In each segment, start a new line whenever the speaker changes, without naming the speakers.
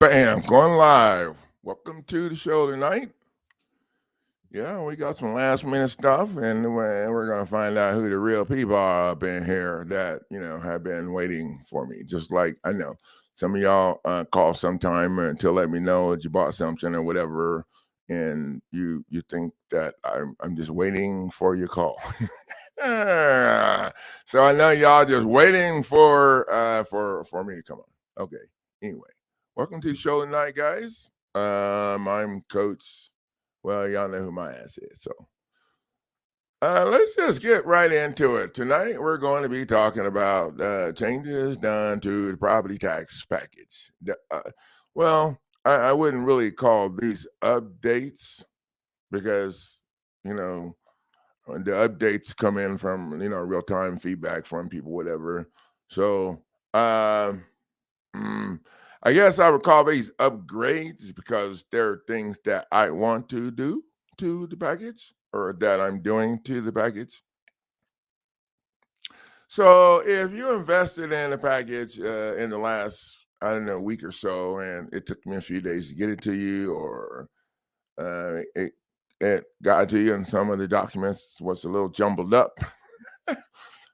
Bam, going live. Welcome to the show tonight. Yeah, we got some last minute stuff, and we're going to find out who the real people are up in here that, have been waiting for me. Just like I know some of y'all call sometime to let me know that you bought something or whatever, and you think that I'm just waiting for your call. So I know y'all just waiting for me to come on. Okay. Anyway, welcome to the show tonight, guys. I'm Coach. Well, y'all know who my ass is. So let's just get right into it. Tonight, we're going to be talking about changes done to the property tax package. Well, I wouldn't really call these updates because, the updates come in from, real time feedback from people, whatever. So, I guess I would call these upgrades because they're things that I want to do to the package or that I'm doing to the package. So if you invested in a package in the last, I don't know, week or so, and it took me a few days to get it to you, or it got to you and some of the documents was a little jumbled up.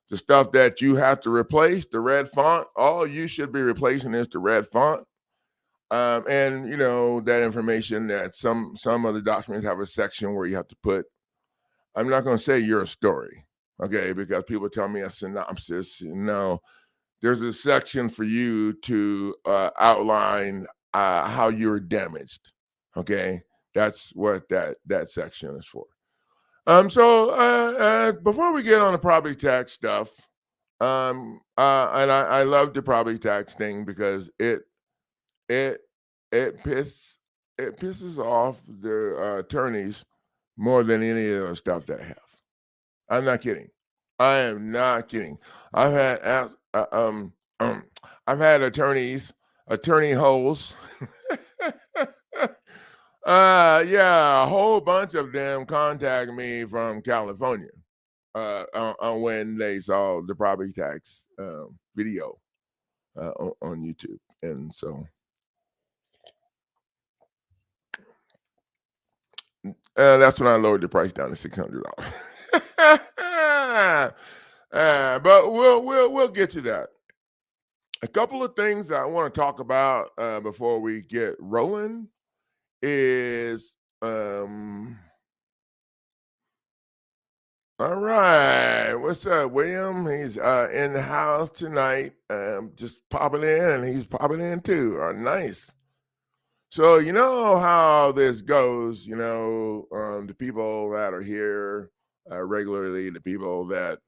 The stuff that you have to replace, the red font, all you should be replacing is the red font. And that information that some of the documents have a section where you have to put, I'm not going to say your story, okay, because people tell me a synopsis. No, there's a section for you to outline how you were damaged, okay. That's what that section is for. So before we get on the property tax stuff, and I love the property tax thing because it it pisses off the attorneys more than any of the stuff that I have. I'm not kidding. I am not kidding. I've had I've had attorney holes. Yeah, a whole bunch of them contact me from California on when they saw the property tax video on YouTube, and so that's when I lowered the price down to $600. But we'll get to that. A couple of things I want to talk about before we get rolling is all right. What's up, William? He's in the house tonight, just popping in, and he's popping in too. Nice. So you know how this goes. The people that are here regularly, the people that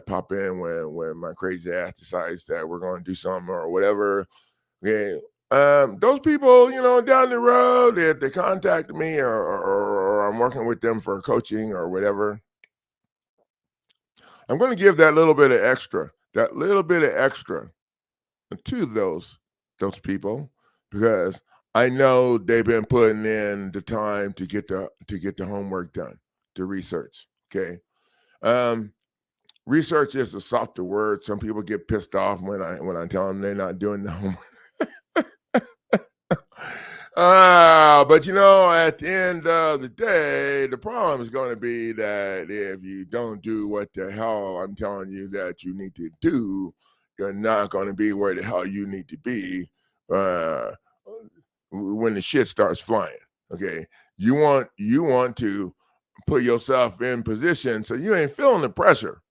pop in when my crazy ass decides that we're going to do something or whatever. Okay. Those people, down the road, if they contact me or I'm working with them for coaching or whatever, I'm going to give that little bit of extra to those people because I know they've been putting in the time to get the homework done, to research. Okay. Research is a softer word. Some people get pissed off when I tell them they're not doing the homework. But at the end of the day, the problem is going to be that if you don't do what the hell I'm telling you that you need to do, you're not going to be where the hell you need to be when the shit starts flying. Okay, you want to put yourself in position so you ain't feeling the pressure.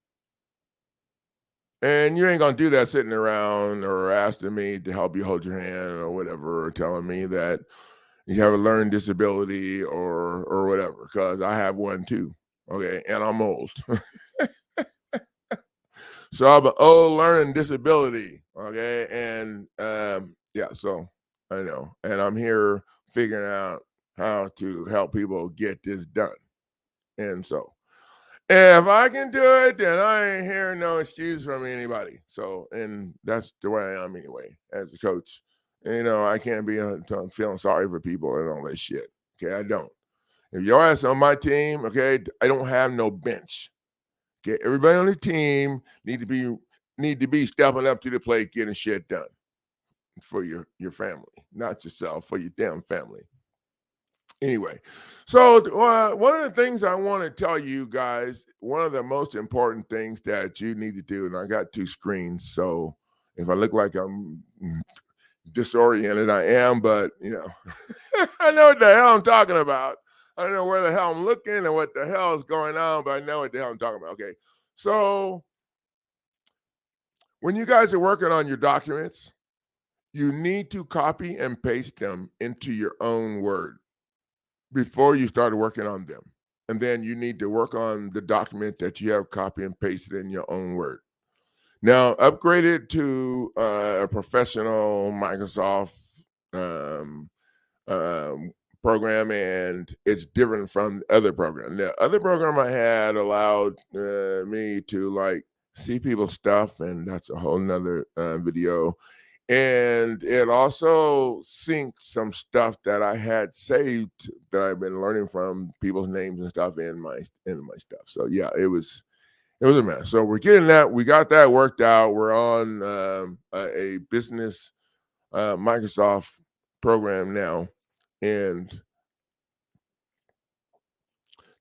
And you ain't gonna do that sitting around or asking me to help you hold your hand or whatever, or telling me that you have a learning disability or whatever, because I have one too. Okay, and I'm old. So I have an old learning disability. Okay, and yeah, so I know, and I'm here figuring out how to help people get this done. And so if I can do it, then I ain't hearing no excuse from anybody. So, and that's the way I am anyway, as a coach. I can't be feeling sorry for people and all that shit. Okay, I don't. If your ass on my team, okay, I don't have no bench. Okay, everybody on the team need to be stepping up to the plate, getting shit done. for your family, not yourself, for your damn family. Anyway, so one of the things I want to tell you guys, one of the most important things that you need to do, and I got two screens, so if I look like I'm disoriented, I am, but I know what the hell I'm talking about. I don't know where the hell I'm looking and what the hell is going on, but I know what the hell I'm talking about. Okay, so when you guys are working on your documents, you need to copy and paste them into your own Word before you start working on them. And then you need to work on the document that you have copy and pasted in your own Word. Now, upgrade it to a professional Microsoft program, and it's different from the other program. The other program I had allowed me to see people's stuff, and that's a whole nother video. And it also synced some stuff that I had saved that I've been learning from people's names and stuff in my stuff. So yeah, it was a mess. So we got that worked out. We're on a business Microsoft program now, and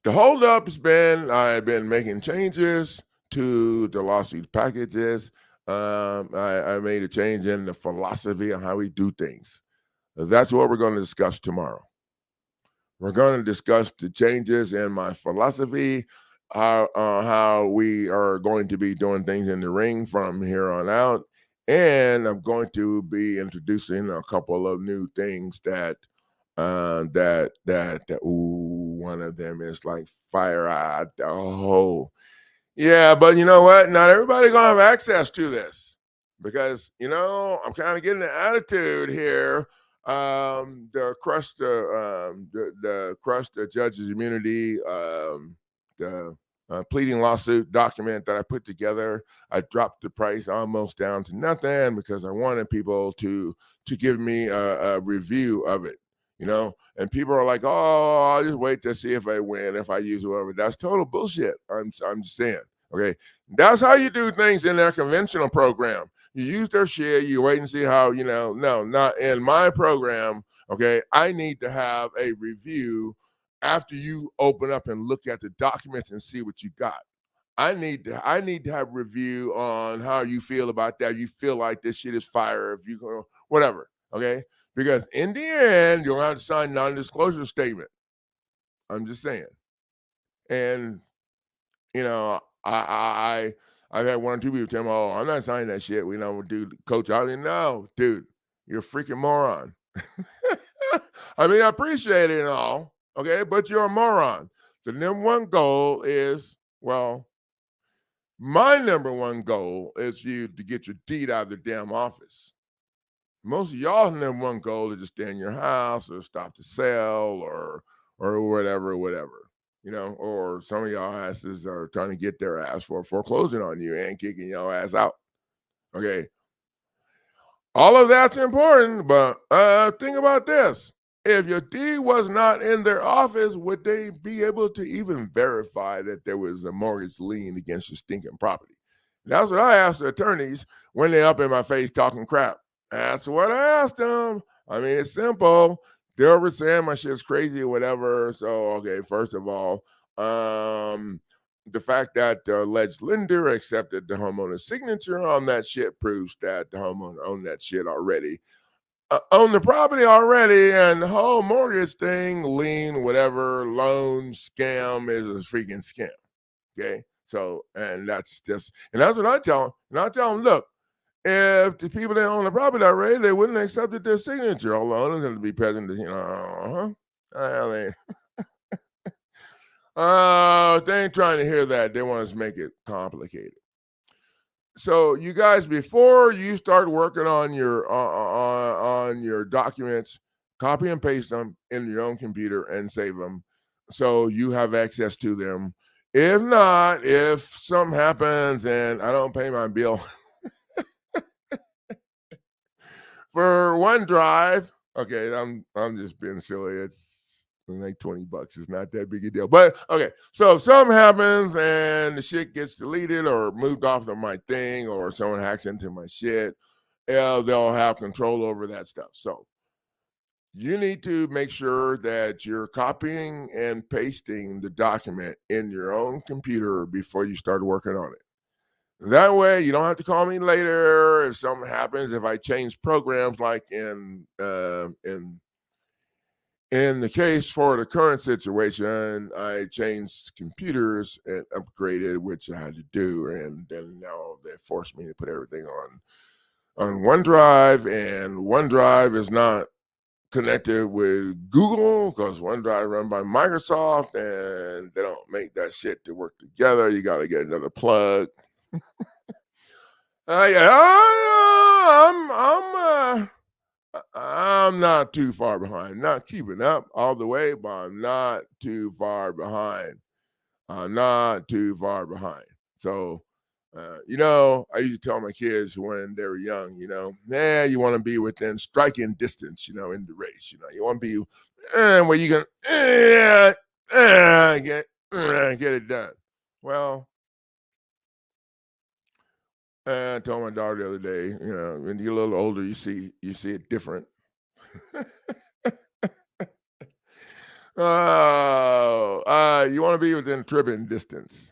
the holdup has been I've been making changes to the lawsuit packages. I made a change in the philosophy of how we do things. That's what we're going to discuss tomorrow. We're going to discuss the changes in my philosophy, how we are going to be doing things in the ring from here on out. And I'm going to be introducing a couple of new things that one of them is like fire eyed. Oh, yeah, but you know what? Not everybody gonna have access to this because I'm kind of getting an attitude here. The crush the judge's immunity, the pleading lawsuit document that I put together. I dropped the price almost down to nothing because I wanted people to give me a review of it. And people are like, "Oh, I'll just wait to see if I win, if I use whatever." That's total bullshit. I'm just saying. Okay, that's how you do things in their conventional program. You use their shit. You wait and see how. No, not in my program. Okay, I need to have a review after you open up and look at the documents and see what you got. I need to have a review on how you feel about that. You feel like this shit is fire. If you go whatever. Okay. Because in the end, you'll have to sign non-disclosure statement. I'm just saying. And I've had one or two people tell me, "Oh, I'm not signing that shit. We don't do coach." I didn't know, dude. You're a freaking moron. I mean, I appreciate it and all, okay, but you're a moron. The number one goal is, my number one goal is you to get your deed out of the damn office. Most of y'all's number one goal is to stay in your house or stop the sale or whatever. Or some of y'all asses are trying to get their ass for foreclosing on you and kicking your ass out. Okay. All of that's important, but think about this. If your deed was not in their office, would they be able to even verify that there was a mortgage lien against your stinking property? That's what I asked the attorneys when they up in my face talking crap. That's what I asked them. I mean, it's simple. They're over saying my shit's crazy or whatever. So, okay, first of all, the fact that the alleged lender accepted the homeowner's signature on that shit proves that the homeowner owned that shit already. Own the property already, and the whole mortgage thing, lien, whatever, loan, scam is a freaking scam. Okay? So, and that's what I tell them. And I tell them, look, if the people that own the property already, they wouldn't have accepted their signature. All the owners have to be present. They ain't trying to hear that. They want us to make it complicated. So you guys, before you start working on your documents, copy and paste them in your own computer and save them so you have access to them. If not, if something happens and I don't pay my bill for OneDrive, okay, I'm just being silly. It's like $20. It's not that big a deal. But okay, so if something happens and the shit gets deleted or moved off of my thing or someone hacks into my shit, they'll have control over that stuff. So you need to make sure that you're copying and pasting the document in your own computer before you start working on it. That way, you don't have to call me later if something happens. If I change programs, like in the case for the current situation, I changed computers and upgraded, which I had to do, and then now they forced me to put everything on OneDrive, and OneDrive is not connected with Google because OneDrive run by Microsoft, and they don't make that shit to work together. You got to get another plug. I'm not too far behind. Not keeping up all the way, but I'm not too far behind. I'm not too far behind. So, I used to tell my kids when they were young, you want to be within striking distance, in the race. You want to be where you can get it done. Well, I told my daughter the other day, when you're a little older, you see it different. Oh, you want to be within tripping distance.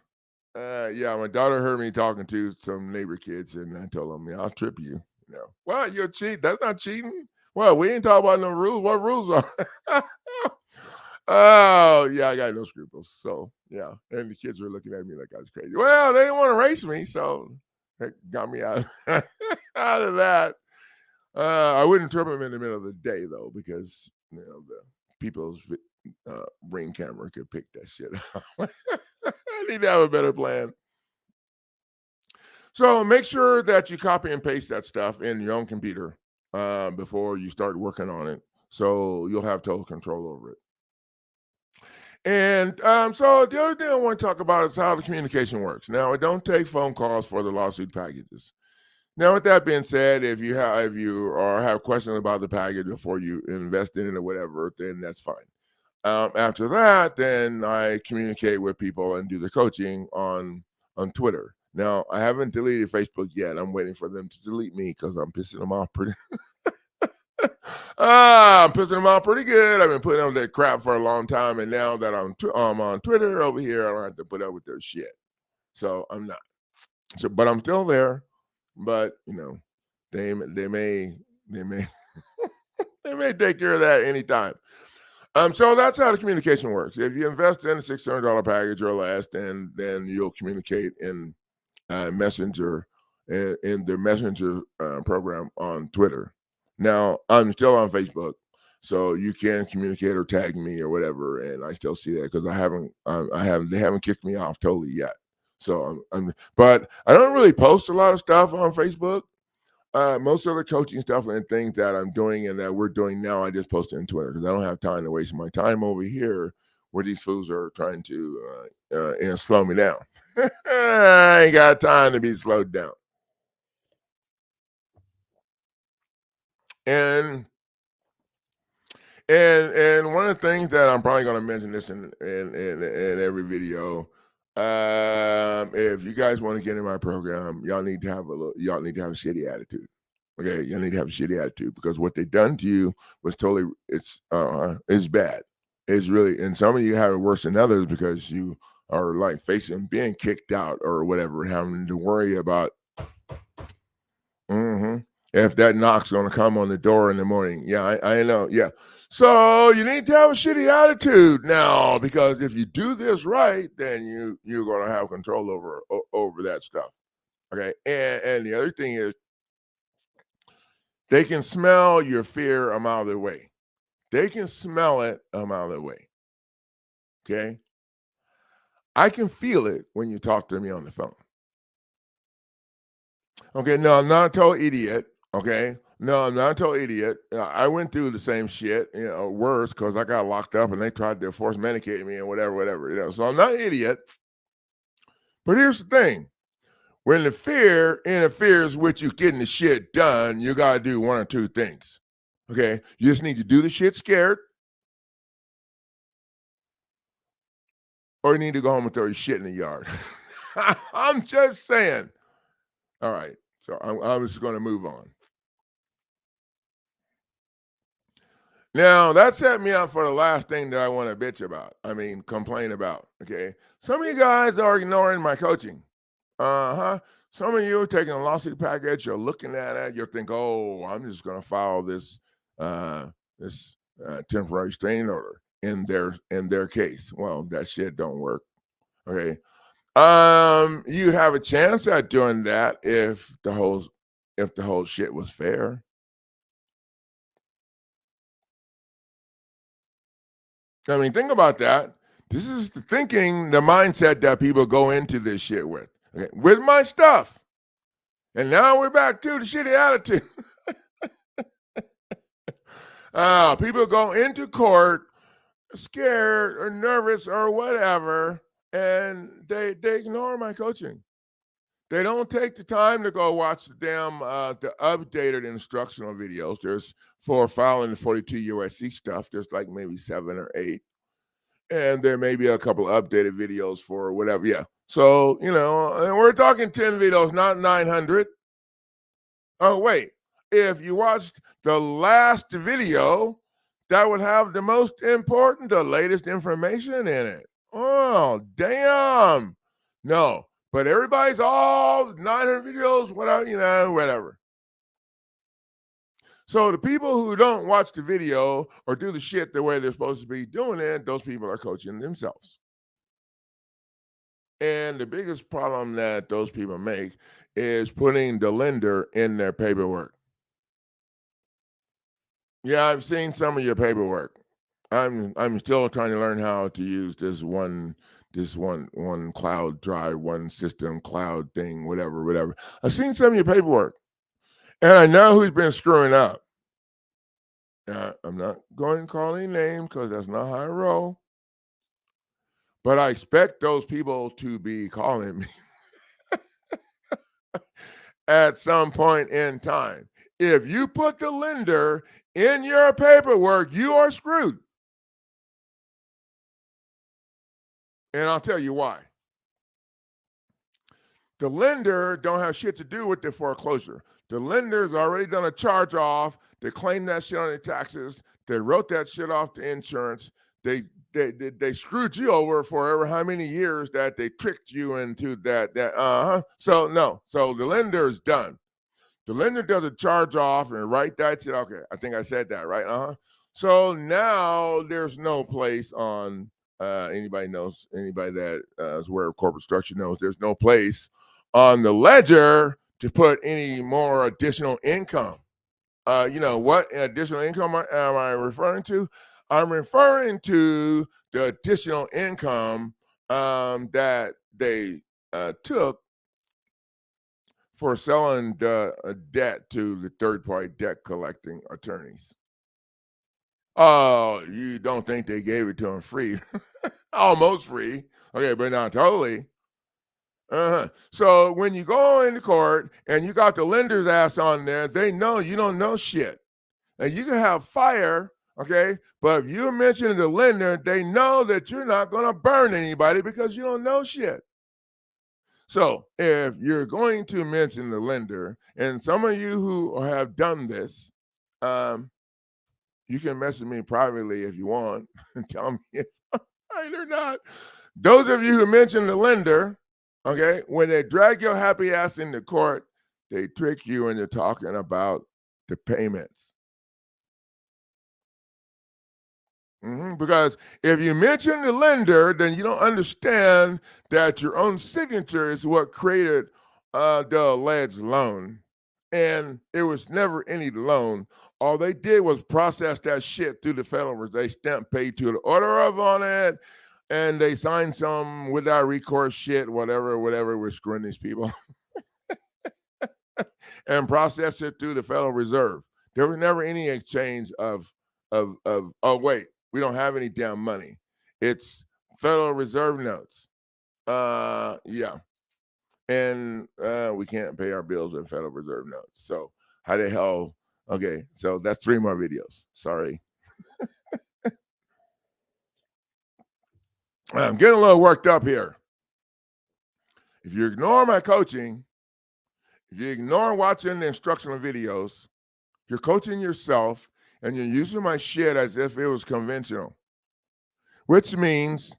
Yeah, my daughter heard me talking to some neighbor kids, and I told them, "Yeah, I'll trip you." Well, you're cheating. That's not cheating. Well, we ain't talking about no rules. What rules are? Oh, yeah, I got no scruples. So, yeah, and the kids were looking at me like I was crazy. Well, they didn't want to race me, so that got me out out of that. I wouldn't trip them in the middle of the day though, because the people's ring camera could pick that shit up. I need to have a better plan. So make sure that you copy and paste that stuff in your own computer before you start working on it, so you'll have total control over it. And so the other thing I want to talk about is how the communication works. Now, I don't take phone calls for the lawsuit packages. Now, with that being said, if you have questions about the package before you invest in it or whatever, then that's fine. After that, then I communicate with people and do the coaching on Twitter. Now, I haven't deleted Facebook yet. I'm waiting for them to delete me because I'm pissing them off pretty. I'm pissing them off pretty good. I've been putting up that crap for a long time, and now that I'm on Twitter over here, I don't have to put up with their shit. So I'm not. So, but I'm still there. But they may they may take care of that anytime. So that's how the communication works. If you invest in a $600 package or less, then you'll communicate in Messenger, in the Messenger program on Twitter. Now I'm still on Facebook, so you can communicate or tag me or whatever, and I still see that because they haven't kicked me off totally yet. So but I don't really post a lot of stuff on Facebook. Most of the coaching stuff and things that I'm doing and that we're doing now, I just post it on Twitter because I don't have time to waste my time over here where these fools are trying to slow me down. I ain't got time to be slowed down. And one of the things that I'm probably going to mention this in every video, if you guys want to get in my program, y'all need to have a shitty attitude. Okay, you need to have a shitty attitude because what they done to you was totally it's bad. It's really, and some of you have it worse than others because you are like facing being kicked out or whatever, having to worry about if that knock's gonna come on the door in the morning. Yeah, I know. Yeah. So you need to have a shitty attitude now because if you do this right, then you're gonna have control over that stuff. Okay. And the other thing is they can smell your fear a mile away. They can smell it a mile away. Okay. I can feel it when you talk to me on the phone. Okay. No, I'm not a total idiot. Okay. No, I'm not a total idiot. I went through the same shit, worse because I got locked up and they tried to force medicate me and whatever. So I'm not an idiot. But here's the thing. When the fear interferes with you getting the shit done, you got to do one or two things. Okay. You just need to do the shit scared, or you need to go home and throw your shit in the yard. I'm just saying. All right. So I'm just going to move on. Now, that set me up for the last thing that I want to bitch about. I mean, complain about. Okay. Some of you guys are ignoring my coaching. Uh-huh. Some of you are taking a lawsuit package, you're looking at it, you're thinking, oh, I'm just gonna file this this temporary restraining order in their case. Well, that shit don't work. Okay. You'd have a chance at doing that if the whole shit was fair. I mean, think about that. This is the thinking, the mindset that people go into this shit with. Okay, with my stuff. And now we're back to the shitty attitude. People go into court scared or nervous or whatever, and they ignore my coaching. They don't take the time to go watch the damn the updated instructional videos. There's for filing the 42 USC stuff. There's like maybe 7 or 8. And there may be a couple updated videos for whatever. Yeah. So, and we're talking 10 videos, not 900. Oh, wait. If you watched the last video, that would have the most important, the latest information in it. Oh, damn. No. But everybody's all 900 videos, whatever. So the people who don't watch the video or do the shit the way they're supposed to be doing it, those people are coaching themselves. And the biggest problem that those people make is putting the lender in their paperwork. Yeah, I've seen some of your paperwork. I'm still trying to learn how to use this one cloud drive, one system cloud thing, whatever. I've seen some of your paperwork, and I know who's been screwing up. I'm not going to call any names because that's not how I roll. But I expect those people to be calling me at some point in time. If you put the lender in your paperwork, you are screwed. And I'll tell you why. The lender don't have shit to do with the foreclosure. The lender's already done a charge off. They claim that shit on their taxes. They wrote that shit off to insurance. They screwed you over for ever how many years that they tricked you into that. So no. So the lender is done. The lender does a charge off and write that shit. Okay, I think I said that right. So now there's no place on anybody that is aware of corporate structure knows there's no place on the ledger to put any more additional income. What additional income am I referring to? I'm referring to the additional income that they took for selling the debt to the third-party debt collecting attorneys. Oh, you don't think they gave it to them free? Almost free. Okay, but not totally. So when you go into court and you got the lender's ass on there, they know you don't know shit. And you can have fire, okay? But if you mention the lender, they know that you're not going to burn anybody because you don't know shit. So if you're going to mention the lender, and some of you who have done this, you can message me privately if you want and tell me if I'm right or not. Those of you who mention the lender, okay, when they drag your happy ass into court, they trick you into talking about the payments. Because if you mention the lender, then you don't understand that your own signature is what created the alleged loan. And it was never any loan. All they did was process that shit through the federal reserve. They stamped paid to the order of on it, and they signed some without recourse shit, whatever, we're screwing these people. And process it through the Federal Reserve. There was never any exchange of oh wait, we don't have any damn money. It's Federal Reserve notes. Yeah. And we can't pay our bills with Federal Reserve notes. So how the hell? Okay, so that's 3 more videos. Sorry. I'm getting a little worked up here. If you ignore my coaching, if you ignore watching the instructional videos, you're coaching yourself and you're using my shit as if it was conventional, which means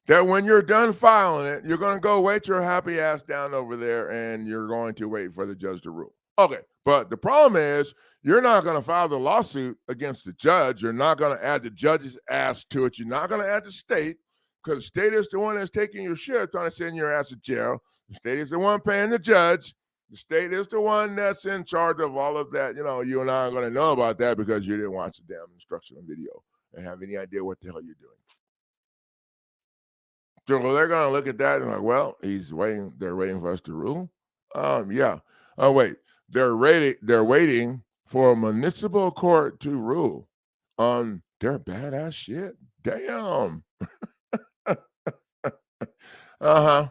that when you're done filing it, you're going to go wait your happy ass down over there and you're going to wait for the judge to rule. Okay, but the problem is you're not going to file the lawsuit against the judge. You're not going to add the judge's ass to it. You're not going to add the state, because the state is the one that's taking your shit, trying to send your ass to jail. The state is the one paying the judge. The state is the one that's in charge of all of that. You know, you and I are going to know about that because you didn't watch the damn instructional video and have any idea what the hell you're doing. So they're going to look at that and like, well, he's waiting. They're waiting for us to rule. Yeah. Oh, wait. They're waiting for a municipal court to rule on their badass shit. Damn. Uh-huh.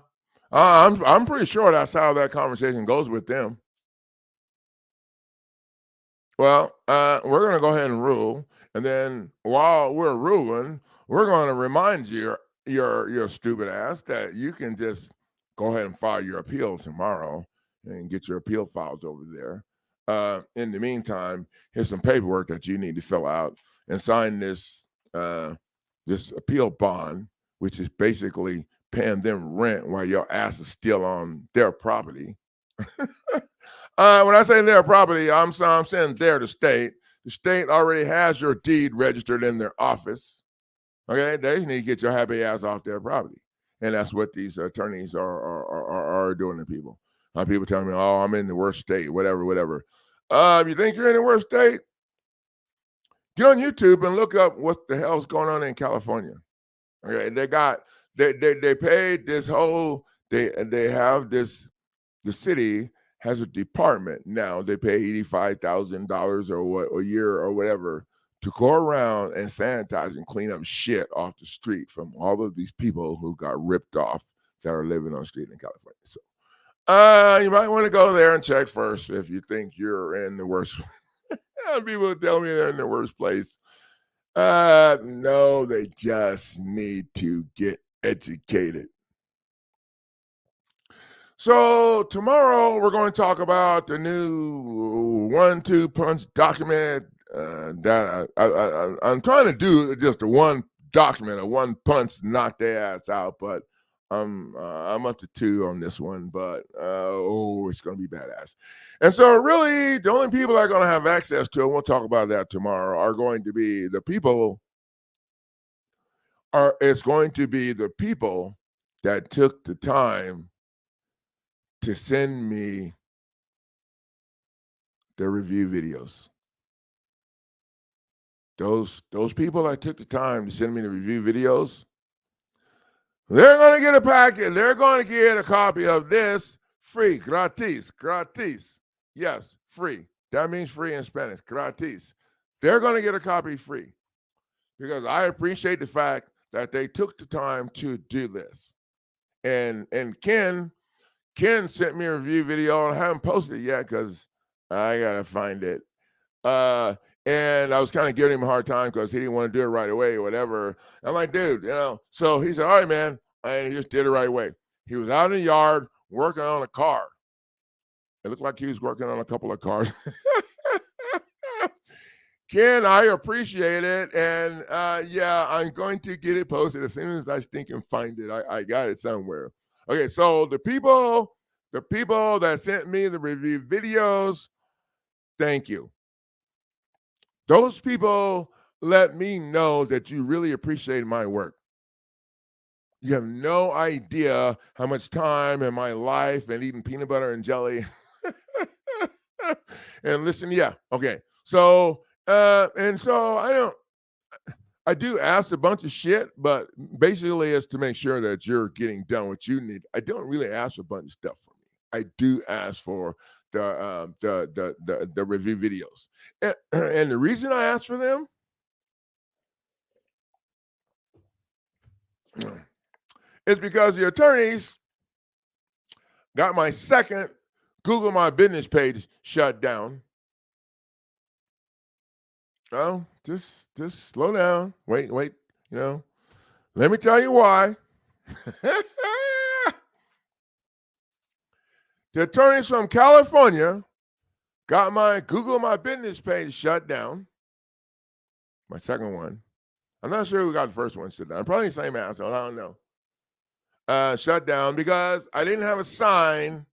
I'm pretty sure that's how that conversation goes with them. Well, we're going to go ahead and rule, and then while we're ruling, we're going to remind you, your stupid ass, that you can just go ahead and file your appeal tomorrow and get your appeal files over there. In the meantime, here's some paperwork that you need to fill out and sign this appeal bond, which is basically paying them rent while your ass is still on their property. When I say their property, I'm saying they're the state. The state already has your deed registered in their office. Okay, they need to get your happy ass off their property, and that's what these attorneys are doing to people. People telling me, "Oh, I'm in the worst state, whatever." You think you're in the worst state? Get on YouTube and look up what the hell's going on in California. Okay, they paid this whole they have this. The city has a department now. They pay $85,000 or what a year or whatever to go around and sanitize and clean up shit off the street from all of these people who got ripped off that are living on the street in California. So you might want to go there and check first if you think you're in the worst. People tell me they're in the worst place. No, they just need to get educated. So tomorrow we're going to talk about the new 1-2 punch document that I'm trying to do just a one document, a one punch, knock their ass out, but I'm up to 2 on this one, but it's going to be badass. And so really the only people that are going to have access to it, we'll talk about that tomorrow, are going to be the people that took the time to send me the review videos. Those people that took the time to send me the review videos, they're going to get a packet. They're going to get a copy of this free, gratis. Yes, free. That means free in Spanish, gratis. They're going to get a copy free because I appreciate the fact that they took the time to do this. And Ken sent me a review video, and I haven't posted it yet because I got to find it. And I was kind of giving him a hard time because he didn't want to do it right away or whatever. I'm like, dude, so he said, all right, man. And he just did it right away. He was out in the yard working on a car. It looked like he was working on a couple of cars. Ken, I appreciate it. And I'm going to get it posted as soon as I can find it. I got it somewhere. Okay, so the people that sent me the review videos, thank you. Those people let me know that you really appreciate my work. You have no idea how much time in my life and eating peanut butter and jelly. And listen, yeah, okay. So, I do ask a bunch of shit, but basically it's to make sure that you're getting done what you need. I don't really ask for a bunch of stuff from me. I do ask for the review videos, and the reason I ask for them is because the attorneys got my second Google My Business page shut down. Oh, just slow down. Wait. Let me tell you why. The attorneys from California got my Google My Business page shut down. My second one. I'm not sure who got the first one shut down. Probably the same asshole. I don't know. Shut down because I didn't have a sign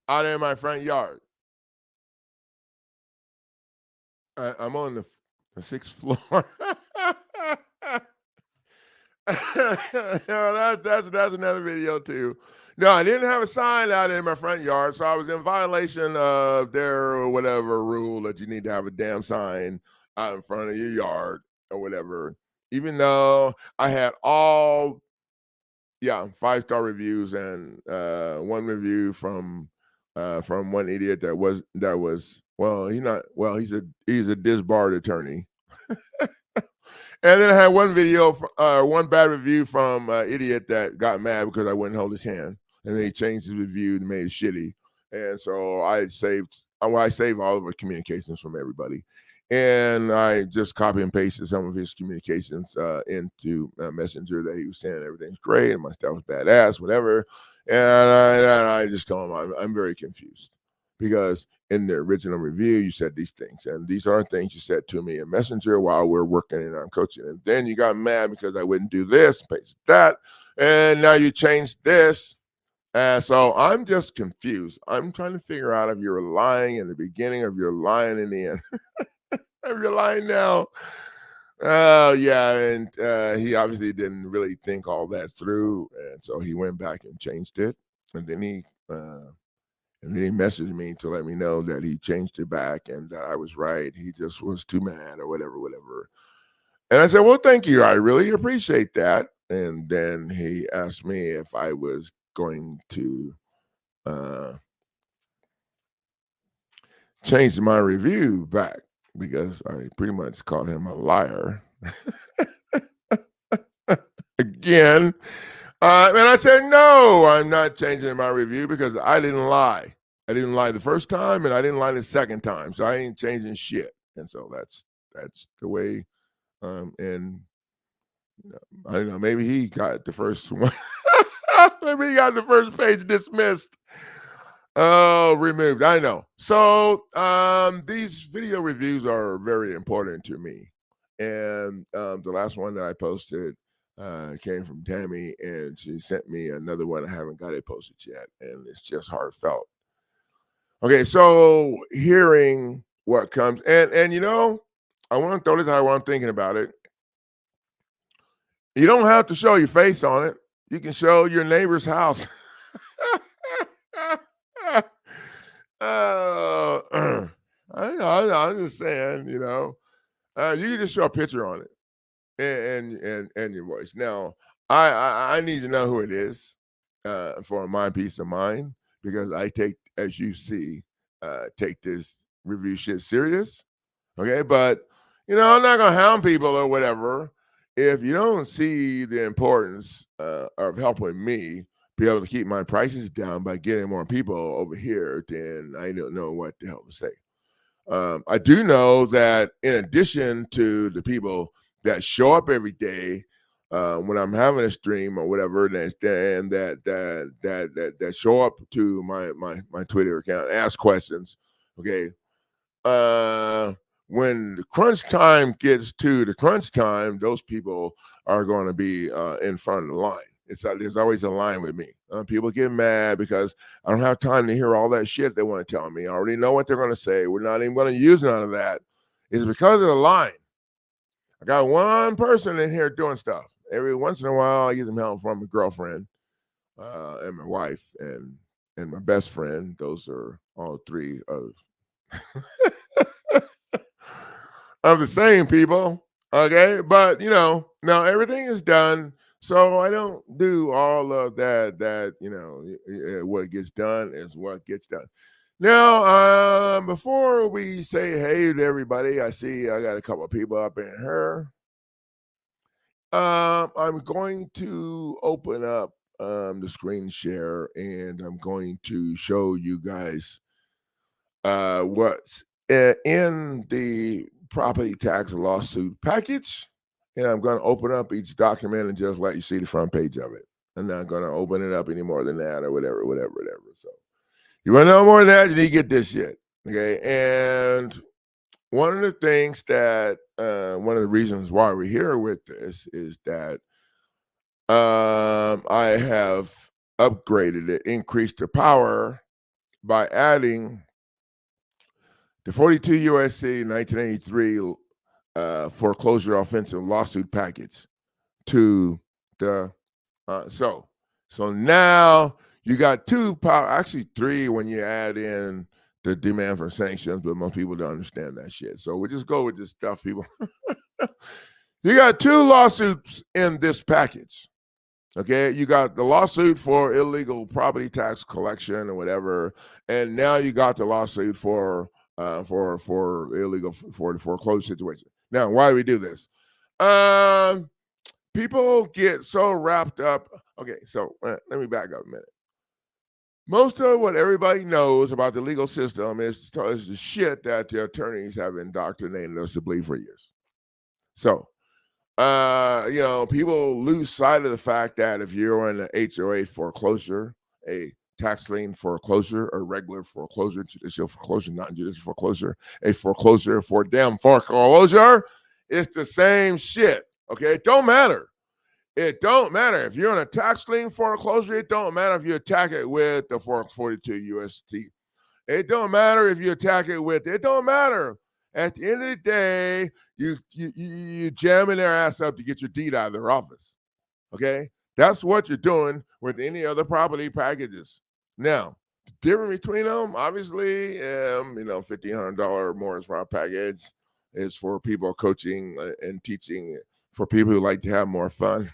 out in my front yard. I'm on the 6th floor. That's another video too. No, I didn't have a sign out in my front yard, so I was in violation of their whatever rule that you need to have a damn sign out in front of your yard or whatever. Even though I had all 5-star reviews and one review from one idiot that was he's a disbarred attorney. And then I had one video, one bad review from an idiot that got mad because I wouldn't hold his hand, and then he changed his review and made it shitty. And so I saved all of our communications from everybody, and I just copy and pasted some of his communications into Messenger that he was saying everything's great and my stuff was badass, whatever. And I just told him I'm very confused because in the original review, you said these things, and these are things you said to me in Messenger while we're working and I'm coaching. And then you got mad because I wouldn't do this, paste that, and now you changed this. So I'm just confused. I'm trying to figure out if you're lying in the beginning, or if you're lying in the end. If you're lying now. Oh, yeah, and he obviously didn't really think all that through, and so he went back and changed it, and then he messaged me to let me know that he changed it back and that I was right. He just was too mad or whatever. And I said, well, thank you. I really appreciate that. And then he asked me if I was going to change my review back because I pretty much called him a liar. Again. And I said, no, I'm not changing my review because I didn't lie. I didn't lie the first time, and I didn't lie the second time. So I ain't changing shit. And so that's the way. And I don't know, maybe he got the first one. Maybe he got the first page dismissed. Oh, removed. I know. So these video reviews are very important to me. And the last one that I posted came from Tammy, and she sent me another one. I haven't got it posted yet, and it's just heartfelt. Okay, so hearing what comes, and I want to throw this out while I'm thinking about it. You don't have to show your face on it. You can show your neighbor's house. I'm just saying, you can just show a picture on it and your voice. Now, I need to know who it is for my peace of mind, because I take, as you see, take this review shit serious. Okay, but I'm not gonna hound people or whatever. If you don't see the importance of helping me be able to keep my prices down by getting more people over here, then I don't know what the hell to say. I do know that in addition to the people that show up every day when I'm having a stream or whatever, that show up to my Twitter account, ask questions. Okay, when the crunch time gets to the crunch time, those people are going to be in front of the line. There's always a line with me. People get mad because I don't have time to hear all that shit they want to tell me. I already know what they're going to say. We're not even going to use none of that. It's because of the line. I got one person in here doing stuff. Every once in a while, I get some help from my girlfriend and my wife and my best friend. Those are all three of of the same people. Okay, but now everything is done. So I don't do all of that. What gets done is what gets done. Now, before we say hey to everybody, I see I got a couple of people up in here. I'm going to open up the screen share, and I'm going to show you guys what's in the property tax lawsuit package. And I'm going to open up each document and just let you see the front page of it. I'm not going to open it up any more than that or whatever. So you want to know more than that, you need to get this shit. Okay, and one of the things that one of the reasons why we're here with this is that I have upgraded it, increased the power by adding the 42 USC 1983 foreclosure offensive lawsuit package to the so now you got two power, actually three when you add in the demand for sanctions, but most people don't understand that shit. So we just go with this stuff, people. You got two lawsuits in this package. Okay, you got the lawsuit for illegal property tax collection or whatever, and now you got the lawsuit for illegal for the foreclosure situation. Now, why do we do this? People get so wrapped up. Okay, so let me back up a minute. Most of what everybody knows about the legal system is the shit that the attorneys have indoctrinated us to believe for years. So, people lose sight of the fact that if you're in an HOA foreclosure, a tax lien foreclosure, a regular foreclosure, judicial foreclosure, non-judicial foreclosure, a foreclosure for damn foreclosure, it's the same shit. Okay, it don't matter. It don't matter if you're in a tax lien foreclosure. It don't matter if you attack it with the 442 UST. It don't matter if you attack it with. It don't matter. At the end of the day, you jamming their ass up to get your deed out of their office. Okay, that's what you're doing with any other property packages. Now, the difference between them, obviously, $1,500 mortgage fraud package is for people coaching and teaching, for people who like to have more fun.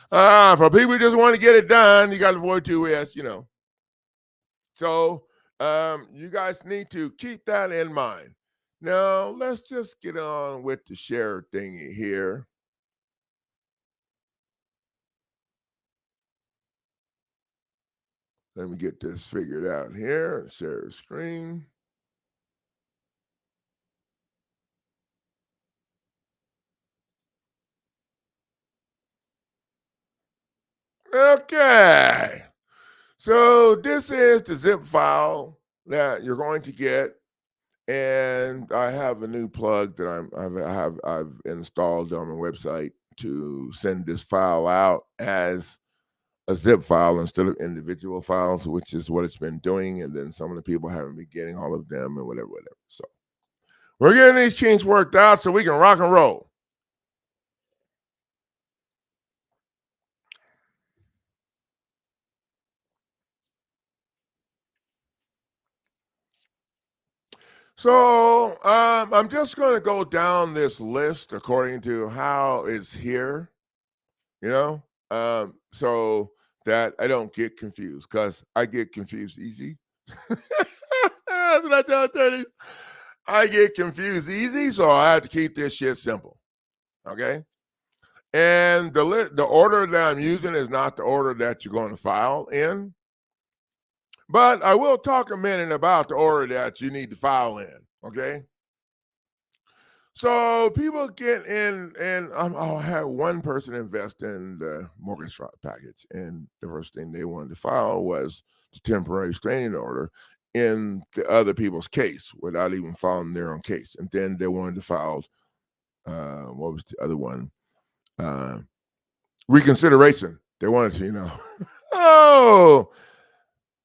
For people who just want to get it done, you got to avoid 2S, So you guys need to keep that in mind. Now, let's just get on with the share thingy here. Let me get this figured out here. Share screen. Okay. So this is the zip file that you're going to get, and I have a new plug that I've installed on my website to send this file out as a zip file instead of individual files, which is what it's been doing. And then some of the people haven't been getting all of them and whatever. So we're getting these kinks worked out so we can rock and roll. So I'm just going to go down this list according to how it's here, so that I don't get confused, because I get confused easy. That's what I tell attorneys. I get confused easy, so I have to keep this shit simple. Okay. And the order that I'm using is not the order that you're going to file in. But I will talk a minute about the order that you need to file in. Okay. So people get in, and I had one person invest in the mortgage fraud package, and the first thing they wanted to file was the temporary restraining order in the other people's case without even filing their own case. And then they wanted to file, what was the other one? Reconsideration. They wanted to, oh,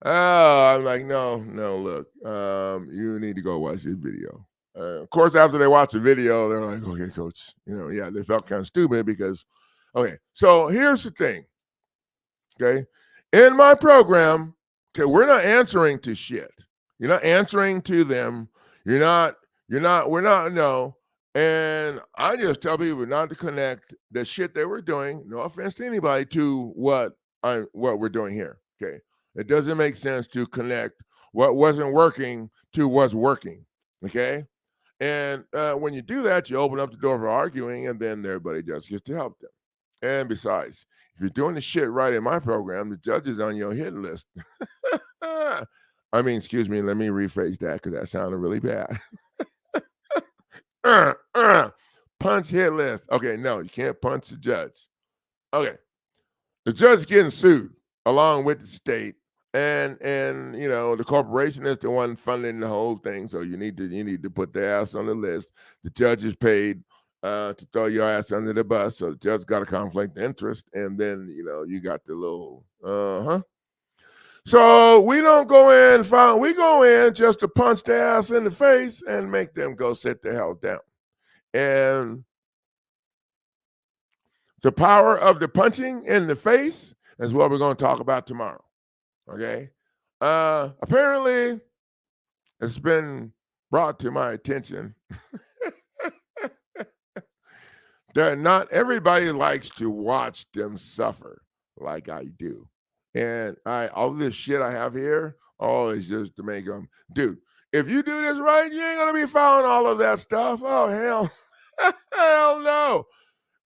I'm like, no, look, you need to go watch this video. Of course, after they watch the video, they're like, okay, coach, they felt kind of stupid because, okay, so here's the thing, okay, in my program, okay, we're not answering to shit. You're not answering to them. We're not, no. And I just tell people not to connect the shit they were doing, no offense to anybody, to what we're doing here, okay? It doesn't make sense to connect what wasn't working to what's working, okay? And when you do that, you open up the door for arguing, and then everybody just gets to help them. And besides, if you're doing the shit right in my program, the judge is on your hit list. Excuse me, let me rephrase that because that sounded really bad. Punch hit list. Okay, no, you can't punch the judge. Okay. The judge is getting sued along with the state and the corporation is the one funding the whole thing. So you need to put the ass on the list. The judge is paid to throw your ass under the bus. So the judge got a conflict of interest, and then you got the little So we don't go in we go in just to punch the ass in the face and make them go sit the hell down. And the power of the punching in the face is what we're going to talk about tomorrow. Okay. Apparently, it's been brought to my attention that not everybody likes to watch them suffer like I do. And all this shit I have here, is just to make them, dude, if you do this right, you ain't gonna be following all of that stuff. Oh hell, hell no.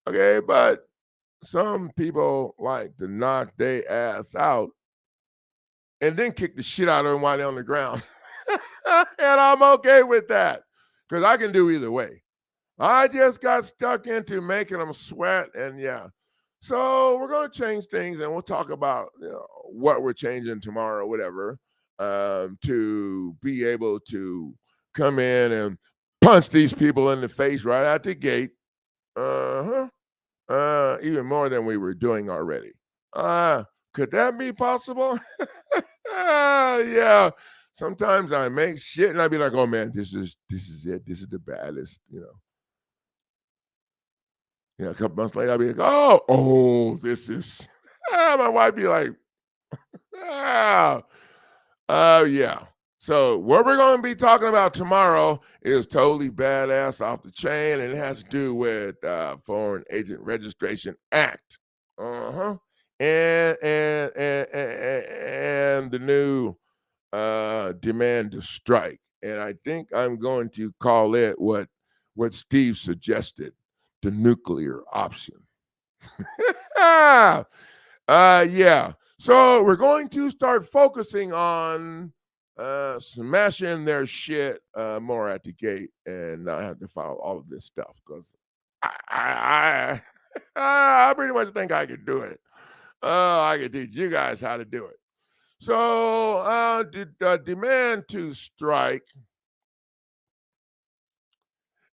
Okay, but some people like to knock their ass out and then kick the shit out of them while they're on the ground. And I'm okay with that because I can do either way. I just got stuck into making them sweat, and yeah. So we're going to change things, and we'll talk about what we're changing tomorrow, whatever, to be able to come in and punch these people in the face right out the gate. Even more than we were doing already. Could that be possible? Yeah. Sometimes I make shit and I'd be like, oh man, this is it. This is the baddest, a couple months later, I'd be like, this is my wife be like, yeah. So what we're going to be talking about tomorrow is totally badass, off the chain, and it has to do with Foreign Agent Registration Act. And the new demand to strike. And I think I'm going to call it what Steve suggested, the nuclear option. Yeah. So we're going to start focusing on smashing their shit more at the gate and not have to follow all of this stuff because I pretty much think I can do it. I can teach you guys how to do it. So the demand to strike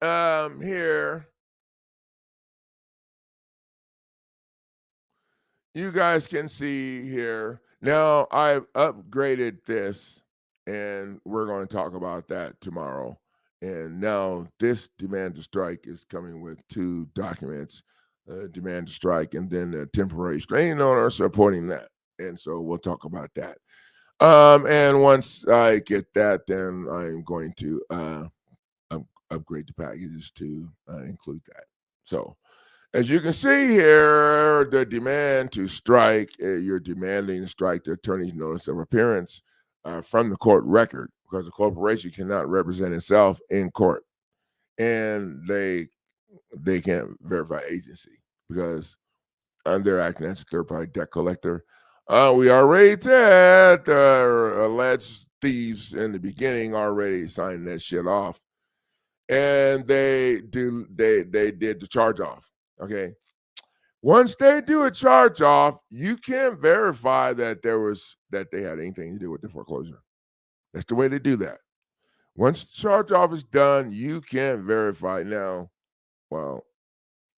here, you guys can see here. Now I've upgraded this, and we're going to talk about that tomorrow. And now this demand to strike is coming with 2 documents, demand to strike, and then a temporary restraining order supporting that. And so we'll talk about that. And once I get that, then I'm going to upgrade the packages to include that. So as you can see here, the demand to strike, you're demanding to strike the attorney's notice of appearance from the court record because the corporation cannot represent itself in court. And they can't verify agency because they're acting as a third-party debt collector. We already said alleged thieves in the beginning already signed that shit off, and they did the charge off. Okay, once they do a charge off, you can't verify that they had anything to do with the foreclosure. That's the way they do that. Once the charge off is done, you can't verify. Now, well,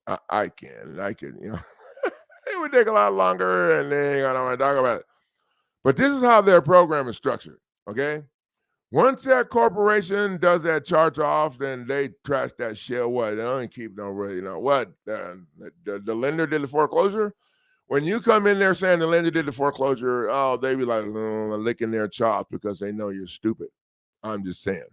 I can, it would take a lot longer, and they ain't gonna want to talk about it. But this is how their program is structured. Okay, once that corporation does that charge off, then they trash that shit away. They don't keep no really, what the lender did the foreclosure. When you come in there saying the lender did the foreclosure, they be like licking their chops because they know you're stupid. I'm just saying.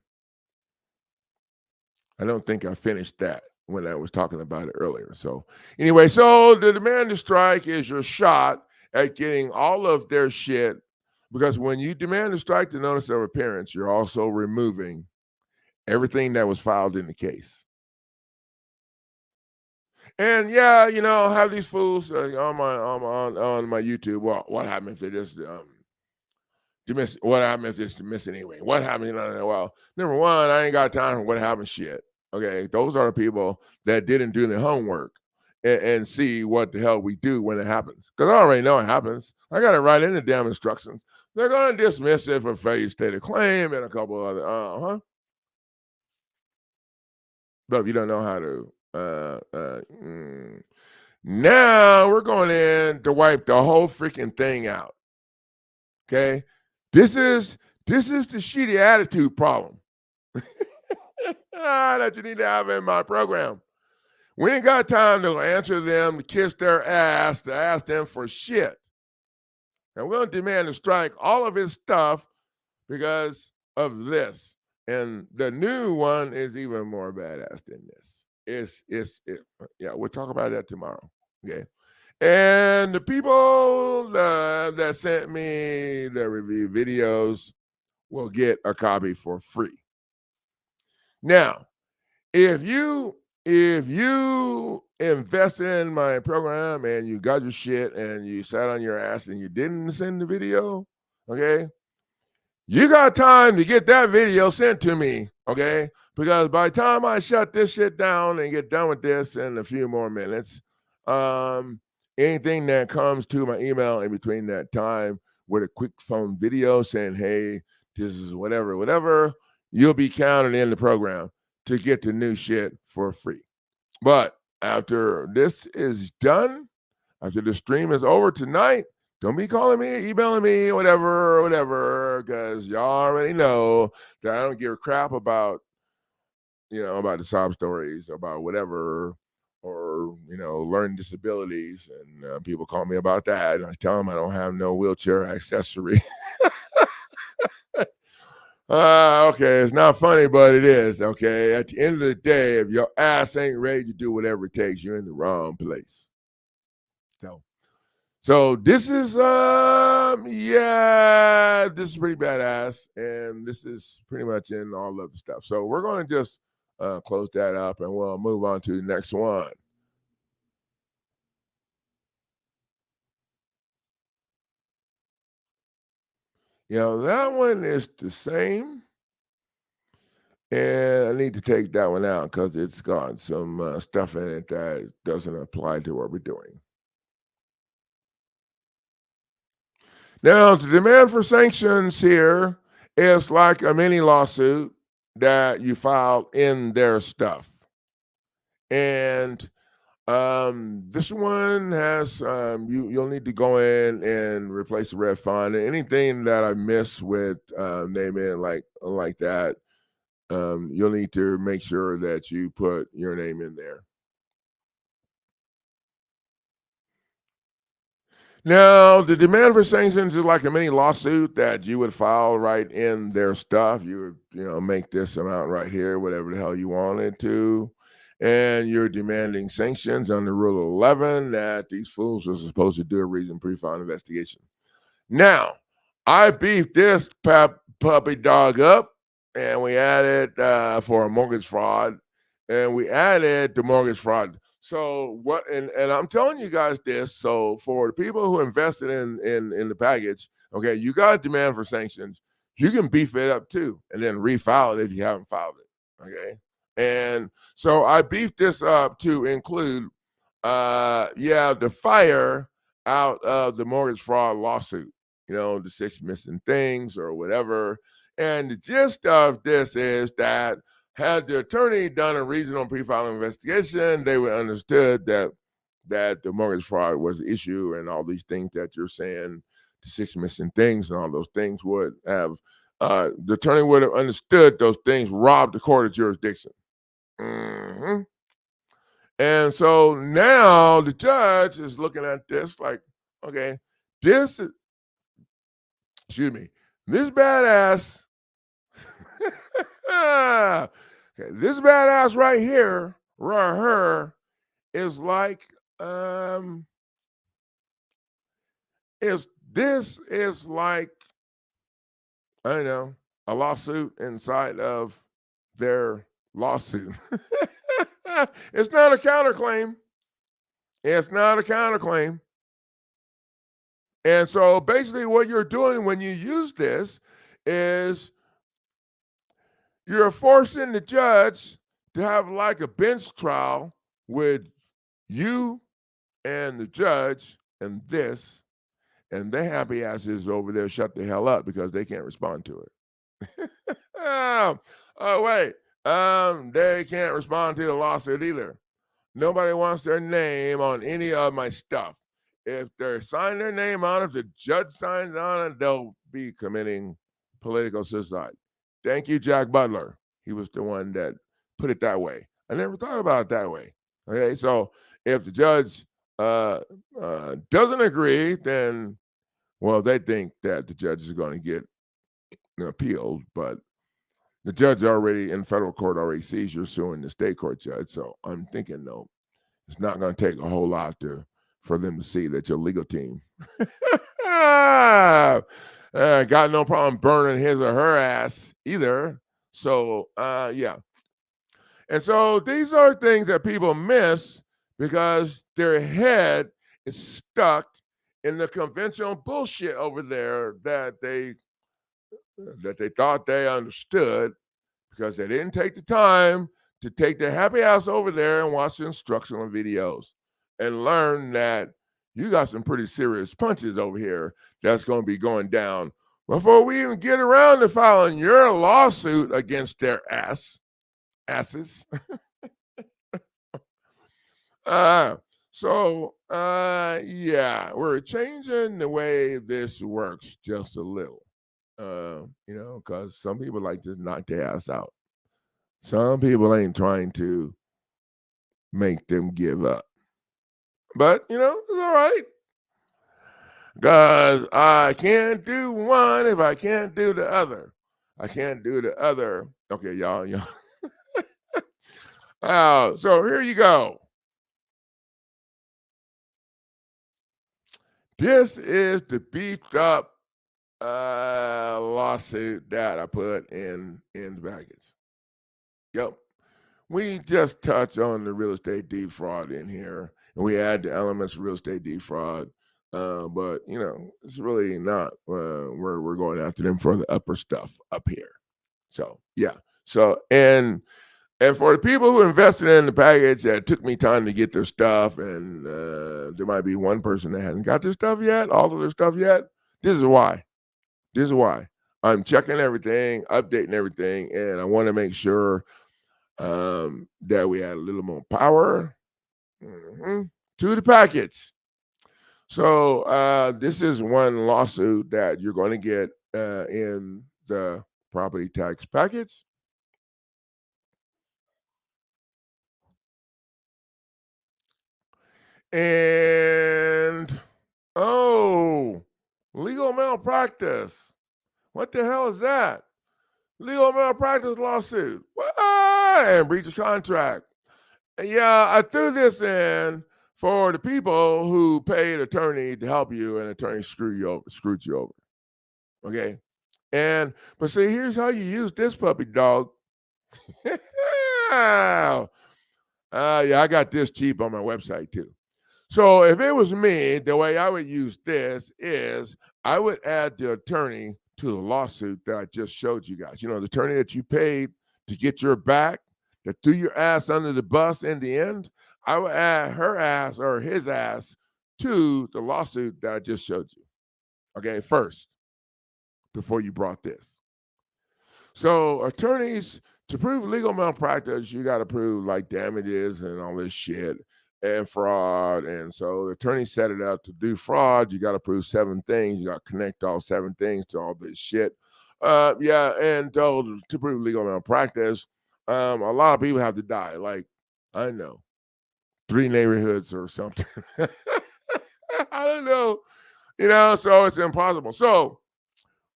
I don't think I finished that when I was talking about it earlier. So anyway, so the demand to strike is your shot at getting all of their shit, because when you demand to strike the notice of appearance, you're also removing everything that was filed in the case. And yeah, have these fools on my YouTube. Well, what happened if they just dismiss? What happened if it's dismissed anyway? What happened? Well, number one, I ain't got time for what happened shit. Okay, those are the people that didn't do the homework and see what the hell we do when it happens. Because I already know it happens. I got it right in the damn instructions. They're going to dismiss it for failure to state a claim and a couple other, But if you don't know how to, now we're going in to wipe the whole freaking thing out. Okay, this is the shitty attitude problem that you need to have in my program. We ain't got time to answer them, to kiss their ass, to ask them for shit. And we'll demand to strike all of his stuff because of this. And the new one is even more badass than this. Yeah, we'll talk about that tomorrow. Okay. And the people that sent me the review videos will get a copy for free. Now, if you invested in my program and you got your shit and you sat on your ass and you didn't send the video, okay, you got time to get that video sent to me, okay? Because by the time I shut this shit down and get done with this in a few more minutes, anything that comes to my email in between that time with a quick phone video saying, hey, this is whatever, you'll be counted in the program to get the new shit for free. But after this is done, after the stream is over tonight, don't be calling me, emailing me, whatever, because y'all already know that I don't give a crap about, about the sob stories, about whatever, or, learning disabilities. And people call me about that. And I tell them I don't have no wheelchair accessory. Okay, it's not funny, but it is, okay? At the end of the day, if your ass ain't ready to do whatever it takes, you're in the wrong place. So this is this is pretty badass, and this is pretty much in all of the stuff. So we're going to just close that up, and we'll move on to the next one. That one is the same, and I need to take that one out because it's got some stuff in it that doesn't apply to what we're doing. Now, the demand for sanctions here is like a mini lawsuit that you file in their stuff. And this one has you'll need to go in and replace the red font. Anything that I miss with naming like that, you'll need to make sure that you put your name in there. Now, the demand for sanctions is like a mini lawsuit that you would file right in their stuff. You would, make this amount right here, whatever the hell you wanted to. And you're demanding sanctions under Rule 11 that these fools are supposed to do a reason pre-file investigation. Now, I beefed this puppy dog up, and we added for a mortgage fraud, and we added the mortgage fraud. So what? And I'm telling you guys this. So for the people who invested in the package, okay, you got a demand for sanctions. You can beef it up too, and then refile it if you haven't filed it. Okay, and so I beefed this up to include, the fire out of the mortgage fraud lawsuit. The 6 missing things or whatever. And the gist of this is that had the attorney done a reasonable pre-filing investigation, they would have understood that the mortgage fraud was an issue, and all these things that you're saying, the 6 missing things and all those things would have, the attorney would have understood those things robbed the court of jurisdiction. Mm-hmm. And so now the judge is looking at this like, okay, this badass, okay, this badass right here, is like, this is like, I don't know, a lawsuit inside of their lawsuit. It's not a counterclaim. It's not a counterclaim. And so basically what you're doing when you use this is you're forcing the judge to have like a bench trial with you and the judge and this. and they happy asses over there shut the hell up because they can't respond to it. Oh wait, they can't respond to the lawsuit either. Nobody wants their name on any of my stuff. If they sign their name on it, if the judge signs on it, they'll be committing political suicide. Thank you, Jack Butler. He was the one that put it that way. I never thought about it that way. Okay, so if the judge doesn't agree, then, well, they think that the judge is going to get appealed, but the judge already in federal court already sees you're suing the state court judge. So I'm thinking, no, it's not going to take a whole lot for them to see that your legal team got no problem burning his or her ass either. So, yeah. And so these are things that people miss because their head is stuck in the conventional bullshit over there that they thought they understood, because they didn't take the time to take their happy ass over there and watch the instructional videos and learn that you got some pretty serious punches over here that's going to be going down before we even get around to filing your lawsuit against their asses. Yeah, we're changing the way this works just a little. Because some people like to knock their ass out. Some people ain't trying to make them give up. But, it's all right. Because I can't do one if I can't do the other. I can't do the other. Okay, y'all. So here you go. This is the beefed up lawsuit that I put in the package. Yep. We just touch on the real estate defraud in here, and we add the elements of real estate defraud. But it's really not. We're going after them for the upper stuff up here. So yeah. So and for the people who invested in the package, it took me time to get their stuff, and there might be one person that hasn't got their stuff yet, all of their stuff yet. This is why. I'm checking everything, updating everything, and I want to make sure that we add a little more power to the package. So this is one lawsuit that you're going to get in the property tax package. And legal malpractice. What the hell is that? Legal malpractice lawsuit. What? And breach of contract. And yeah, I threw this in for the people who paid attorney to help you, and attorney screwed you over. Okay. But see, here's how you use this puppy dog. Yeah, I got this cheap on my website too. So if it was me, the way I would use this is I would add the attorney to the lawsuit that I just showed you guys. The attorney that you paid to get your back, that threw your ass under the bus in the end. I would add her ass or his ass to the lawsuit that I just showed you. Okay, first, before you brought this. So attorneys, to prove legal malpractice, you got to prove like damages and all this shit and fraud. And so the attorney set it up to do fraud. You got to prove 7 things. You got to connect all 7 things to all this shit. And to prove legal malpractice, a lot of people have to die. Like, I know, 3 neighborhoods or something. I don't know. So it's impossible. So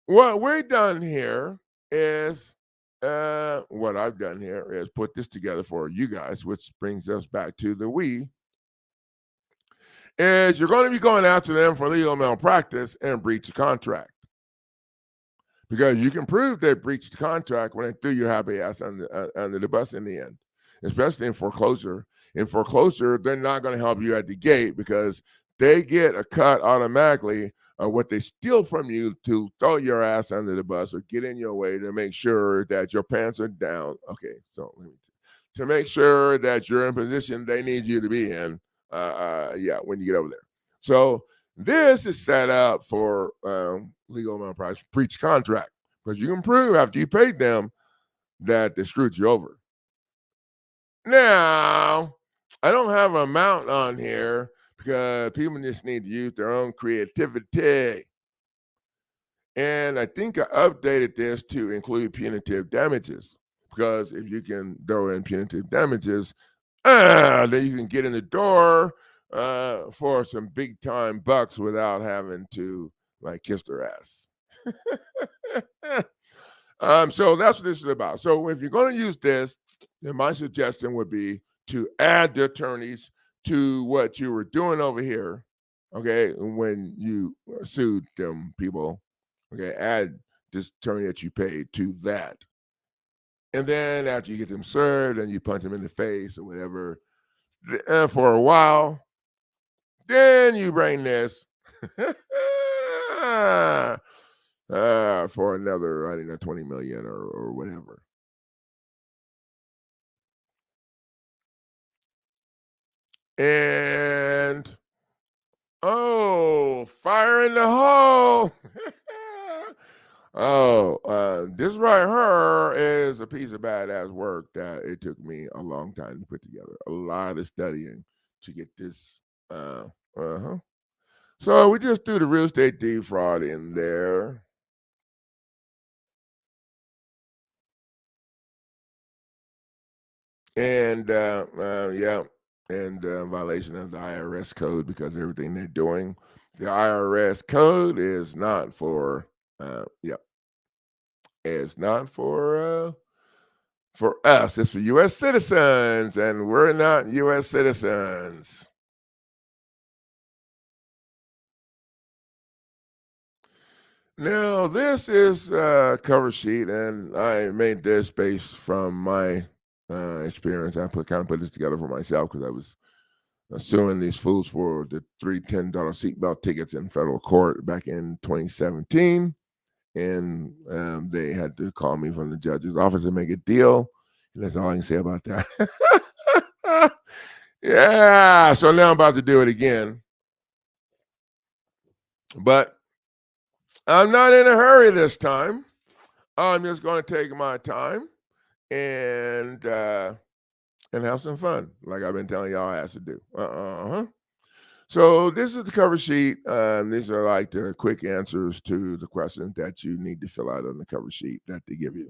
what we've done here is what I've done here is put this together for you guys, which brings us back to the we. Is you're going to be going after them for legal malpractice and breach of contract. Because you can prove they breached the contract when they threw your happy ass under the bus in the end, especially in foreclosure. In foreclosure, they're not going to help you at the gate because they get a cut automatically of what they steal from you to throw your ass under the bus or get in your way to make sure that your pants are down. Okay, so to make sure that you're in position they need you to be in, when you get over there. So This is set up for legal malpractice breach of contract, because you can prove after you paid them that they screwed you over. Now, I don't have an amount on here because people just need to use their own creativity. And I think I updated this to include punitive damages, because if you can throw in punitive damages, then you can get in the door for some big time bucks without having to like kiss their ass. So that's what this is about. So if you're going to use this, then my suggestion would be to add the attorneys to what you were doing over here. Okay, when you sued them people, okay, add this attorney that you paid to that. And then after you get them served and you punch them in the face or whatever, for a while, then you bring this for another, I don't know, 20 million or whatever. And fire in the hole. This right here is a piece of badass work that it took me a long time to put together. A lot of studying to get this. So we just threw the real estate defraud in there. And yeah, and violation of the IRS code, because everything they're doing, the IRS code is not for it's not for us. It's for U.S. citizens, and we're not U.S. citizens. Now, this is a cover sheet, and I made this based from my experience. I kind of put this together for myself because I was suing these fools for the $3 $10 seatbelt tickets in federal court back in 2017. And they had to call me from the judge's office and make a deal. And that's all I can say about that. Yeah, so now I'm about to do it again. But I'm not in a hurry this time. I'm just going to take my time and have some fun, like I've been telling y'all I have to do. So this is the cover sheet. These are like the quick answers to the questions that you need to fill out on the cover sheet that they give you.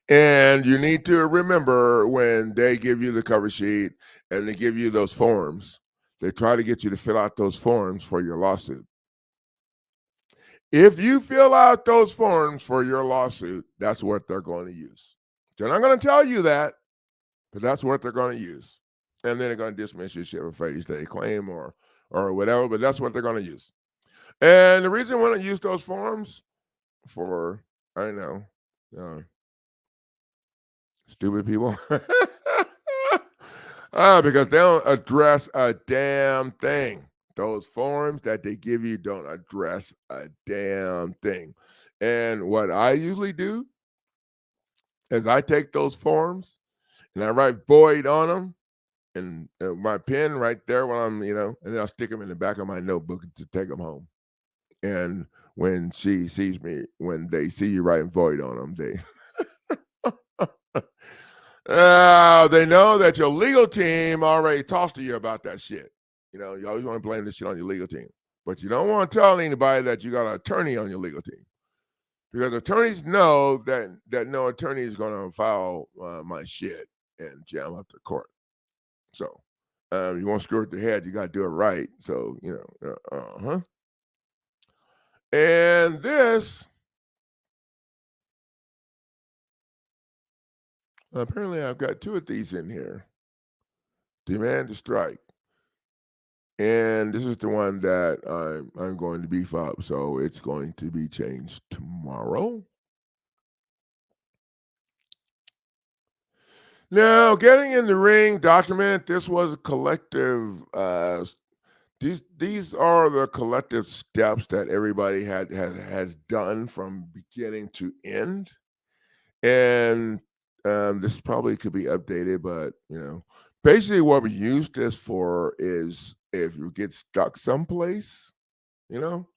And you need to remember, when they give you the cover sheet and they give you those forms, they try to get you to fill out those forms for your lawsuit. If you fill out those forms for your lawsuit, that's what they're going to use. They're not going to tell you that, but that's what they're going to use. And then they're going to dismiss your shit with failure to state a claim or whatever, but that's what they're going to use. And the reason why I use those forms for, I don't know, stupid people, because they don't address a damn thing. Those forms that they give you don't address a damn thing. And what I usually do is I take those forms and I write void on them, and my pen right there when I'm, and then I'll stick them in the back of my notebook to take them home. And when she sees me, when they see you writing void on them, they they know that your legal team already talked to you about that shit. You always want to blame this shit on your legal team, but you don't want to tell anybody that you got an attorney on your legal team, because attorneys know that no attorney is going to file my shit and jam up the court. So you won't screw with the head, you got to do it right. So, And this, apparently I've got two of these in here. Demand to strike. And this is the one that I'm going to beef up, so it's going to be changed tomorrow. Now, getting in the ring document, this was a collective. These are the collective steps that everybody has done from beginning to end, and this probably could be updated, but basically what we use this for is if you get stuck someplace, you know,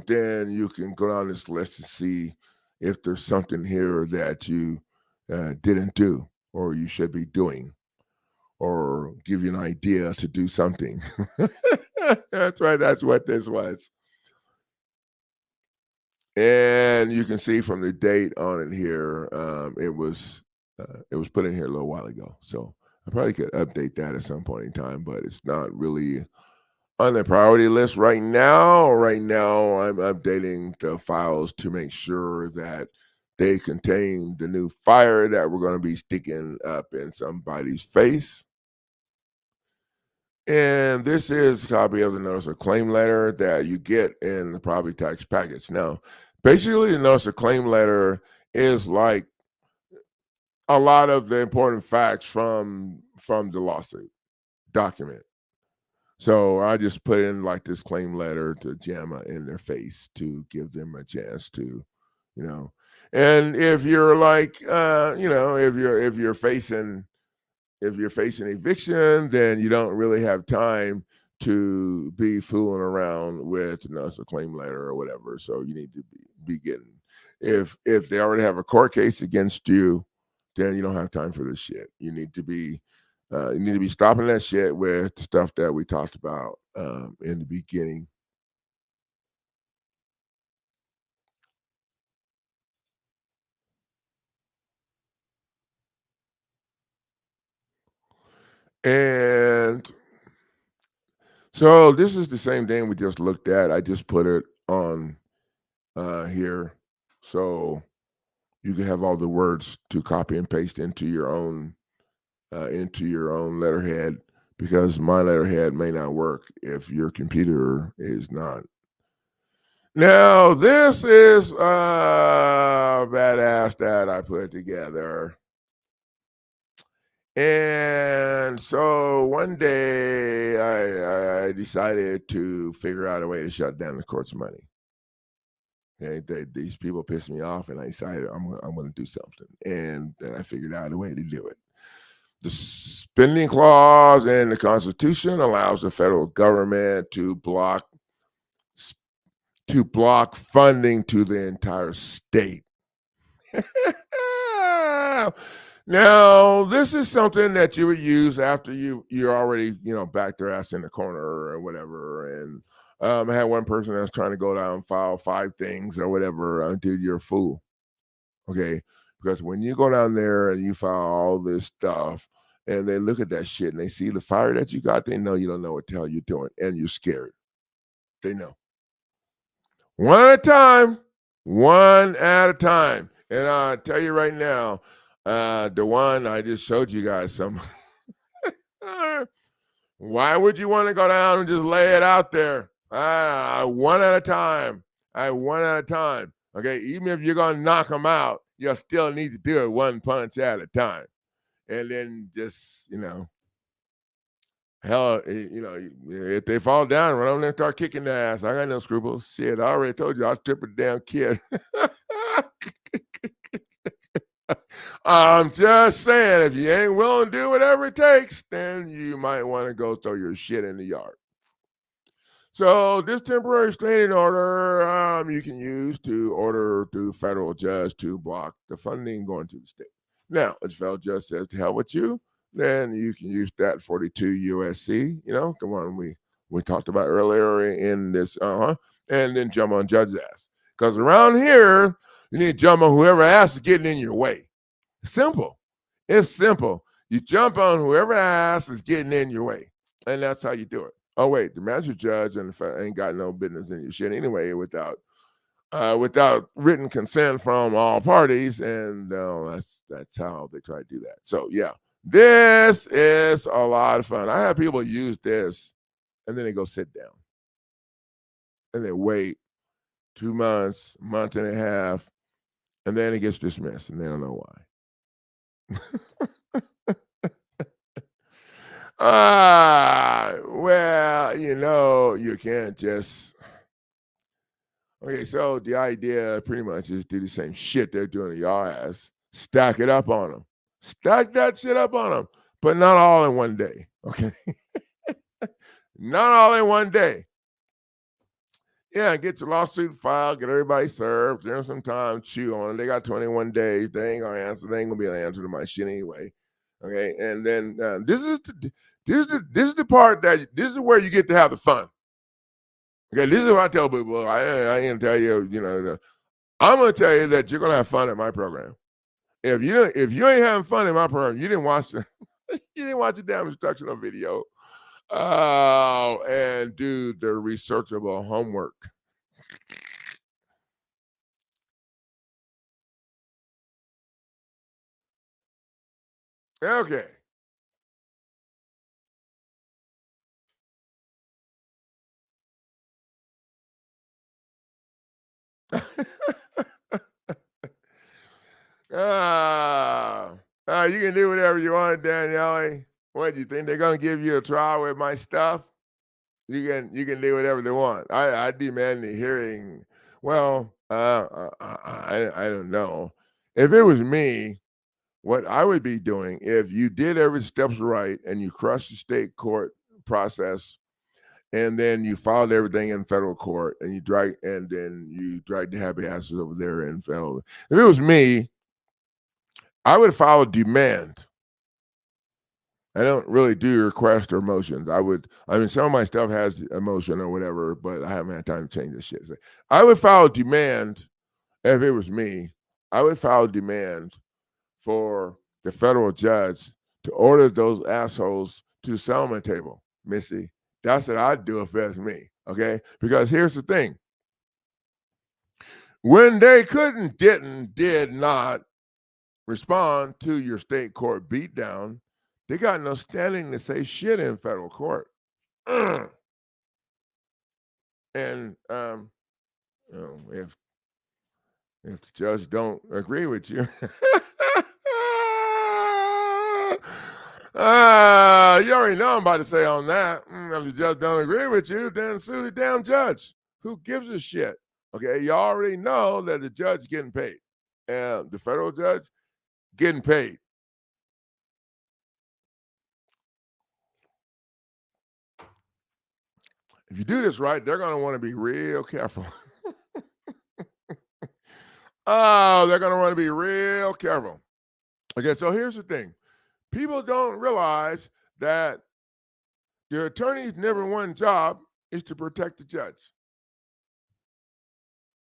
then you can go down this list and see if there's something here that you didn't do or you should be doing, or give you an idea to do something. That's right. That's what this was. And you can see from the date on it here, it was put in here a little while ago. So I probably could update that at some point in time, but it's not really on the priority list right now. Right now, I'm updating the files to make sure that they contain the new fire that we're going to be sticking up in somebody's face. And this is a copy of the notice of claim letter that you get in the property tax package. Now, basically, the notice of claim letter is like a lot of the important facts from the lawsuit document. So I just put in like this claim letter to jam in their face to give them a chance to, you know. And if you're like, if you're facing eviction, then you don't really have time to be fooling around with notice of claim letter or whatever. So you need to be getting, if they already have a court case against you, then you don't have time for this shit. You need to be stopping that shit with the stuff that we talked about in the beginning. And so this is the same thing we just looked at. I just put it on here, so you can have all the words to copy and paste into your own letterhead, because my letterhead may not work if your computer is not. Now this is badass that I put together. And so one day I decided to figure out a way to shut down the court's money. Okay, these people pissed me off, and I decided I'm going to do something. And then I figured out a way to do it. The spending clause in the Constitution allows the federal government to block funding to the entire state. Now, this is something that you would use after you're already, back their ass in the corner or whatever. And I had one person that was trying to go down and file 5 things or whatever. Dude, you're a fool. Okay. Because when you go down there and you file all this stuff and they look at that shit and they see the fire that you got, they know you don't know what the hell you're doing and you're scared. They know. One at a time. One at a time. And I tell you right now, the one I just showed you guys some. Why would you want to go down and just lay it out there? One at a time. One at a time. Okay, even if you're gonna knock them out, you'll still need to do it one punch at a time, and then just hell, if they fall down, run over there and start kicking their ass. I got no scruples. Shit, I already told you I'll strip a damn kid. I'm just saying, if you ain't willing to do whatever it takes, then you might want to go throw your shit in the yard. So this temporary restraining order you can use to order the federal judge to block the funding going to the state. Now, if the federal judge says to hell with you, then you can use that 42 USC, the one we talked about earlier in this, and then jump on judge's ass. Because around here, you need to jump on whoever ass is getting in your way. Simple. It's simple. You jump on whoever ass is getting in your way. And that's how you do it. Oh, wait, the magistrate judge ain't got no business in your shit anyway without written consent from all parties. And that's how they try to do that. So, yeah, this is a lot of fun. I have people use this, and then they go sit down. And they wait 2 months, month and a half, and then it gets dismissed, and they don't know why. Well, you can't just. Okay, so the idea pretty much is do the same shit they're doing to y'all ass. Stack it up on them. Stack that shit up on them, but not all in one day. Okay. Not all in one day. Yeah, get your lawsuit filed, get everybody served, give them some time, chew on it. They got 21 days. They ain't gonna answer. They ain't gonna be able to answer to my shit anyway. Okay, and then this is the part that this is where you get to have the fun. Okay, this is what I tell people. I ain't tell you, I'm gonna tell you that you're gonna have fun at my program. If you ain't having fun in my program, you didn't watch the you didn't watch the damn instructional video. Oh, and do the researchable homework. Okay. You can do whatever you want, Danielle. What, you think they're gonna give you a trial with my stuff? You can do whatever they want. I demand the hearing. Well, I don't know. If it was me, what I would be doing if you did every steps right and you crushed the state court process, and then you filed everything in federal court, and then you dragged the happy asses over there in federal. If it was me, I would file a demand. I don't really do request or motions. Some of my stuff has a motion or whatever, but I haven't had time to change this shit. So I would file a demand if it was me. I would file a demand for the federal judge to order those assholes to the settlement table, Missy. That's what I'd do if it's me, okay? Because here's the thing. When they did not respond to your state court beatdown, they got no standing to say shit in federal court. And if the judge don't agree with you, you already know I'm about to say on that. If the judge don't agree with you, then sue the damn judge. Who gives a shit? Okay, you already know that the judge is getting paid. And the federal judge getting paid. If you do this right, they're going to want to be real careful. They're going to want to be real careful. Okay, so here's the thing. People don't realize that the attorney's number one job is to protect the judge.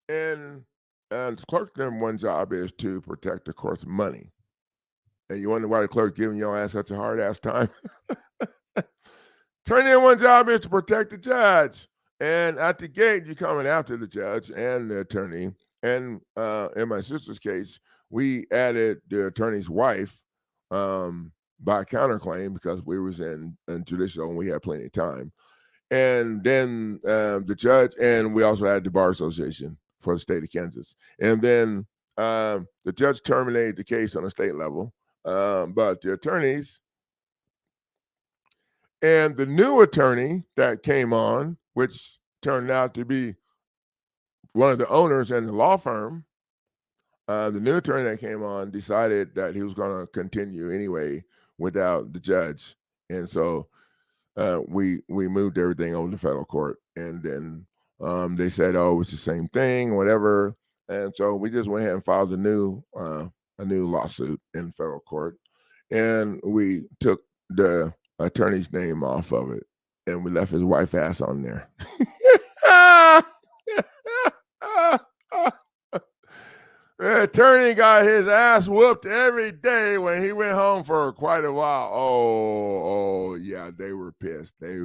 And the clerk's number one job is to protect the court's money. And you wonder why the clerk's giving your ass such a hard ass time? Attorney number one job is to protect the judge. And at the gate, you're coming after the judge and the attorney. And in my sister's case, we added the attorney's wife by counterclaim because we was in judicial and we had plenty of time. And then the judge, and we also had the Bar Association for the state of Kansas. And then the judge terminated the case on a state level, but the attorneys and the new attorney that came on, which turned out to be one of the owners in the law firm, the new attorney that came on decided that he was going to continue anyway without the judge. And so we moved everything over to federal court. And then they said, oh, it's the same thing, whatever. And so we just went ahead and filed a new lawsuit in federal court. And we took the attorney's name off of it. And we left his wife ass on there. The attorney got his ass whooped every day when he went home for quite a while. Oh, yeah, they were pissed. They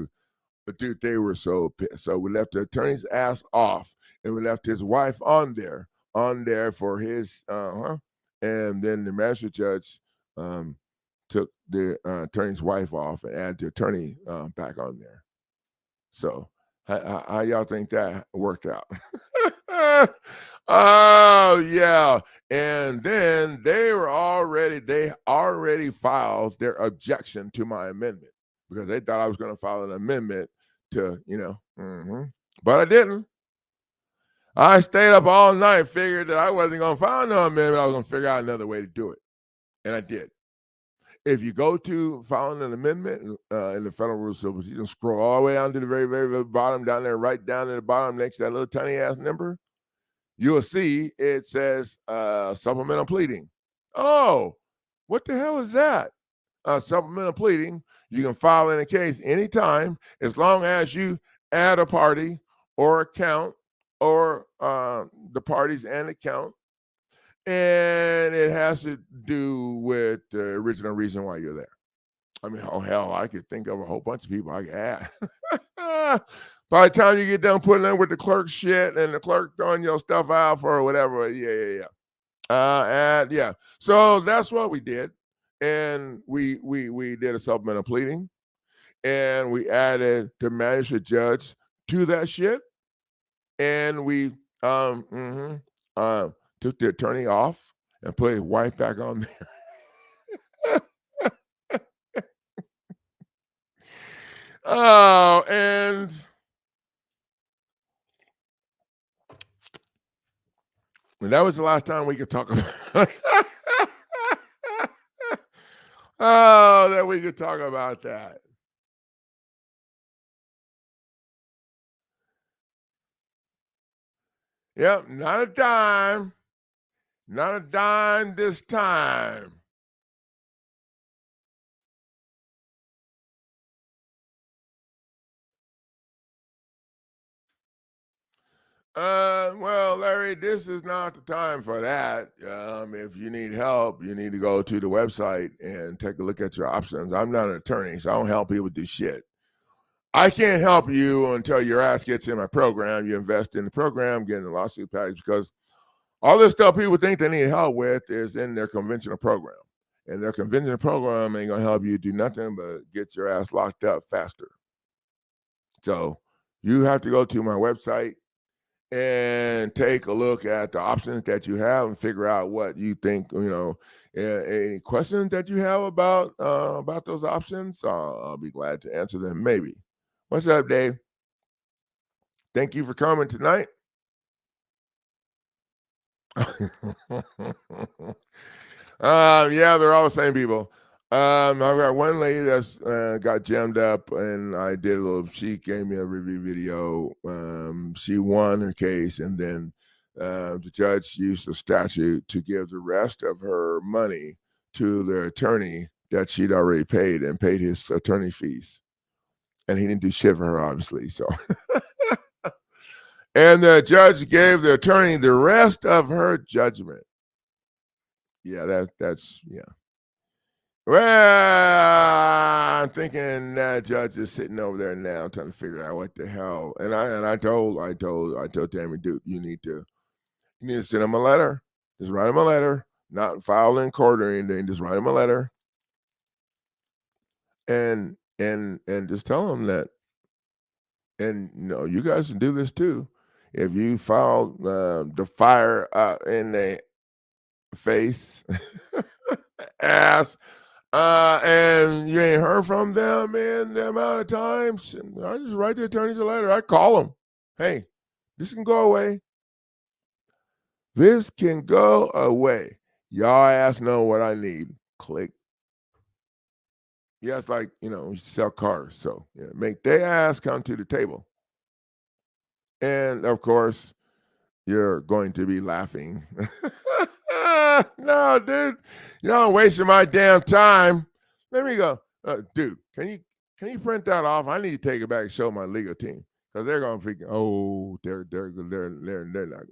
were so pissed. So we left the attorney's ass off, and we left his wife on there for his, and then the magistrate judge took the attorney's wife off and added the attorney back on there. So how y'all think that worked out? Oh yeah. And then they already filed their objection to my amendment because they thought I was going to file an amendment to, but I didn't. I stayed up all night, figured that I wasn't going to file no amendment. I was going to figure out another way to do it. And I did. if you go to filing an amendment in the Federal Rules of Procedure, you can scroll all the way down to the very, very, very bottom, down there, right down at the bottom next to that little tiny ass number, you'll see it says supplemental pleading. Oh, what the hell is that? Supplemental pleading. You can file in a case anytime as long as you add a party or account or the parties and account. And it has to do with the original reason why you're there. I mean, oh, hell, I could think of a whole bunch of people I could add. By the time you get done putting in with the clerk shit and the clerk throwing your stuff out for whatever, yeah. And yeah, so that's what we did, and we did a supplemental pleading, and we added the magistrate judge to that shit, and we took the attorney off and put his wife back on there. Oh, and that was the last time we could talk about oh, that we could talk about that. Yep, not a dime. Not a dime this time. Well, Larry, this is not the time for that. If you need help, you need to go to the website and take a look at your options. I'm not an attorney, so I don't help people do shit. I can't help you until your ass gets in my program. You invest in the program, get in the lawsuit package, because all this stuff people think they need help with is in their conventional program. And their conventional program ain't going to help you do nothing but get your ass locked up faster. So you have to go to my website and take a look at the options that you have and figure out what you think, any questions that you have about those options. I'll be glad to answer them, maybe. What's up, Dave? Thank you for coming tonight. Yeah, they're all the same people. I've got one lady that's got jammed up, and I did a little. She gave me a review video. She won her case, and then the judge used the statute to give the rest of her money to the attorney that she'd already paid and paid his attorney fees, and he didn't do shit for her, obviously. So, and the judge gave the attorney the rest of her judgment. Yeah, that's yeah. Well, I'm thinking that judge is sitting over there now trying to figure out what the hell. And I told Tammy, dude, you need to send him a letter. Just write him a letter, not file in court or anything. Just write him a letter, and just tell him that. And you guys can do this too. If you file the fire in the face, ass. And you ain't heard from them in the amount of times. I just write the attorneys a letter. I call them. Hey, this can go away. This can go away. Y'all ass know what I need. Click. Yeah, it's like, you sell cars. So make their ass come to the table. And of course, you're going to be laughing. No, dude, y'all wasting my damn time. Let me go, dude. Can you print that off? I need to take it back and show my legal team, because they're gonna think, oh, they're not.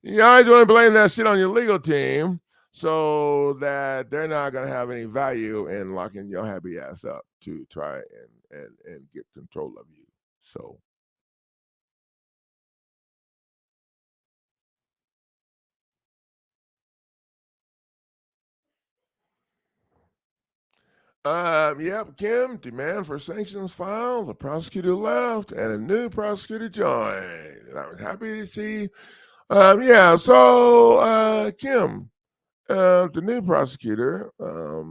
You always want to blame that shit on your legal team, so that they're not gonna have any value in locking your happy ass up to try and get control of you. So. Yep, Kim, demand for sanctions filed. The prosecutor left and a new prosecutor joined. And I was happy to see. So Kim, the new prosecutor, I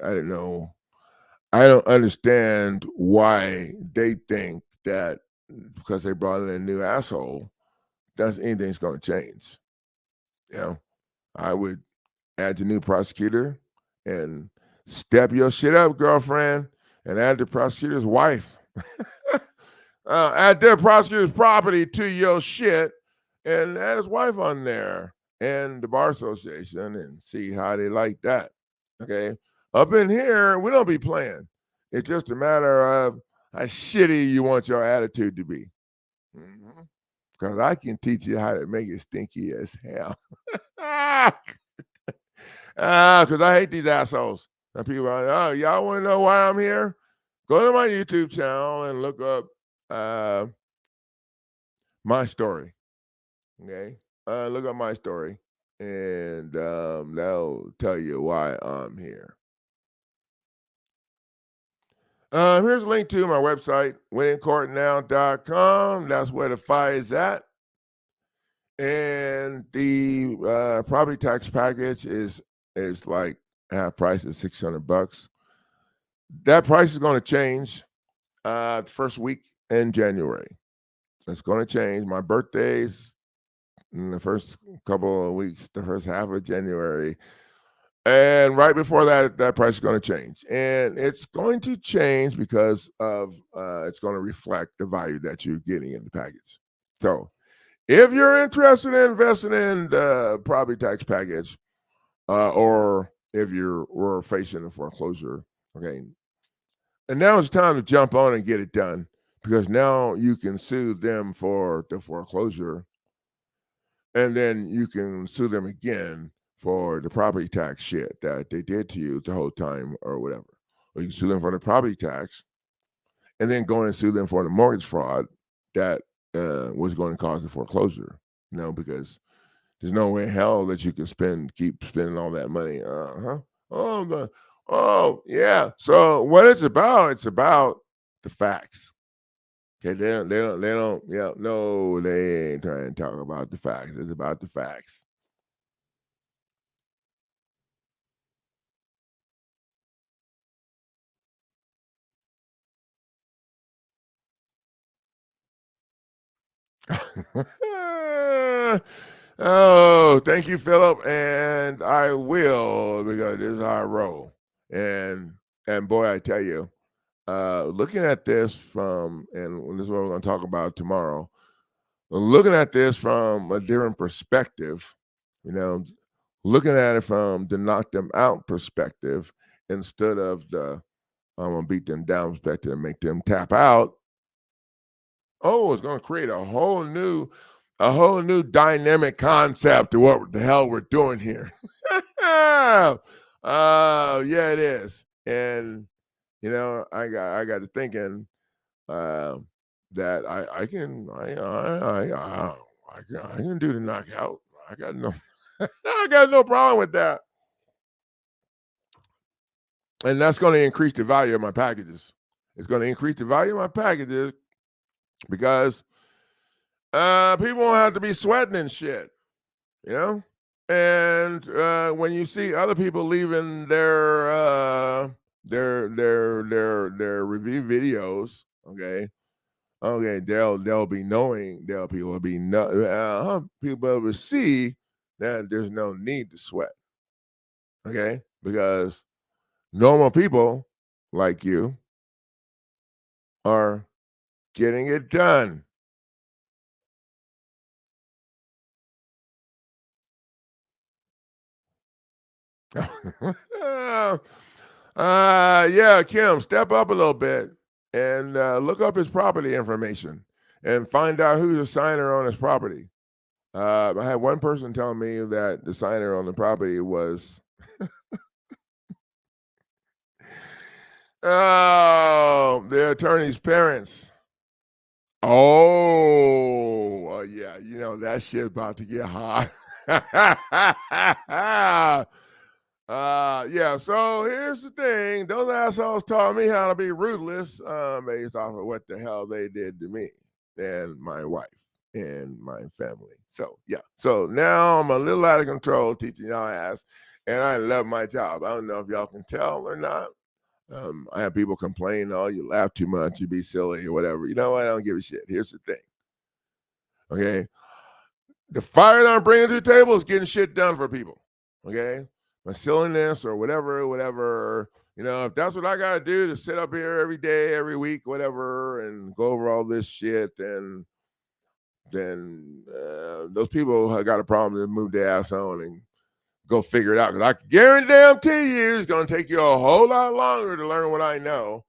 don't know. I don't understand why they think that because they brought in a new asshole, that's anything's going to change. I would add your new prosecutor and step your shit up, girlfriend, and add the prosecutor's wife. Add their prosecutor's property to your shit and add his wife on there and the bar association and see how they like that. Okay. Up in here, we don't be playing. It's just a matter of how shitty you want your attitude to be. Because I can teach you how to make it stinky as hell. Because I hate these assholes. And people are like, oh, y'all want to know why I'm here? Go to my YouTube channel and look up my story. Okay. Look up my story. And that'll tell you why I'm here. Here's a link to my website, winningcourtnow.com. That's where the file is at. And the property tax package is like half price is $600. That price is going to change the first week in January. It's going to change. My birthday's in the first couple of weeks, the first half of January. And right before that, that price is going to change. And it's going to change because of it's going to reflect the value that you're getting in the package. So if you're interested in investing in the property tax package, or if we're facing a foreclosure, okay, and now it's time to jump on and get it done, because now you can sue them for the foreclosure, and then you can sue them again for the property tax shit that they did to you the whole time or whatever. Or you can sue them for the property tax and then go and sue them for the mortgage fraud that was going to cause the foreclosure, because there's no way in hell that you can keep spending all that money. Oh, yeah. So what it's about the facts. Okay, they don't, no, they ain't trying to talk about the facts. It's about the facts. Oh, thank you, Philip. And I will, because this is how I roll. And boy, I tell you, looking at this and this is what we're going to talk about tomorrow, looking at this from a different perspective, looking at it from the knock them out perspective instead of the I'm going to beat them down perspective and make them tap out. Oh, it's going to create a whole new dynamic concept of what the hell we're doing here. Yeah, it is. And I got to thinking that I can do the knockout. I got no problem with that. And that's going to increase the value of my packages. It's going to increase the value of my packages because people won't have to be sweating and shit, And when you see other people leaving their review videos, okay, they'll be knowing, people will see that there's no need to sweat, okay, because normal people like you are getting it done. Yeah, Kim, step up a little bit and look up his property information and find out who's the signer on his property. I had one person tell me that the signer on the property was the attorney's parents. Oh, yeah, that shit about to get hot. Yeah, so here's the thing. Those assholes taught me how to be ruthless based off of what the hell they did to me and my wife and my family. So, yeah. So now I'm a little out of control teaching y'all ass, and I love my job. I don't know if y'all can tell or not. I have people complain, oh, you laugh too much, you be silly or whatever. You know what? I don't give a shit. Here's the thing. Okay. The fire that I'm bringing to the table is getting shit done for people. Okay. my silliness or whatever. If that's what I got to do to sit up here every day, every week, whatever, and go over all this shit, then those people have got a problem to move their ass on and go figure it out. Because I can guarantee you it's going to take you a whole lot longer to learn what I know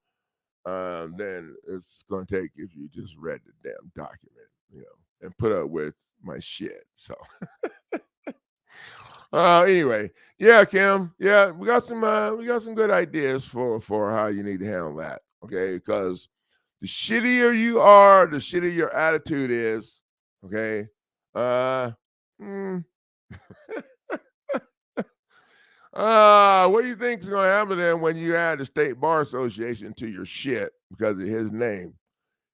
than it's going to take if you just read the damn document, and put up with my shit. So anyway, yeah, Kim, yeah, we got some good ideas for how you need to handle that. Okay, because the shittier you are, the shittier your attitude is. Okay. What do you think is going to happen then when you add the State Bar Association to your shit because of his name?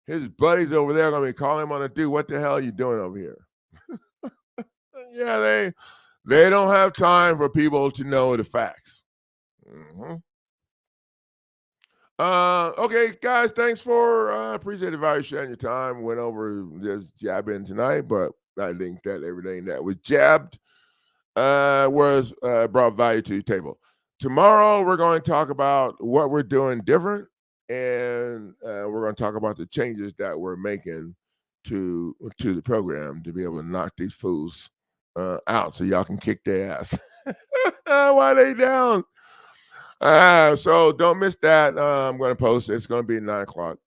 His buddies over there are going to be calling him on a dude. What the hell are you doing over here? Yeah, they don't have time for people to know the facts. Mm-hmm. Okay, guys, thanks for appreciate the value sharing your time. Went over this jabbing tonight, but I think that everything that was jabbed was brought value to the table. Tomorrow we're going to talk about what we're doing different, and we're going to talk about the changes that we're making to the program to be able to knock these fools out so y'all can kick their ass while they down. So don't miss that. I'm going to post it. It's going to be 9 o'clock.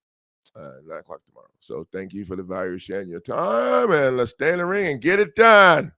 9 o'clock tomorrow. So thank you for the value sharing your time, and let's stay in the ring and get it done.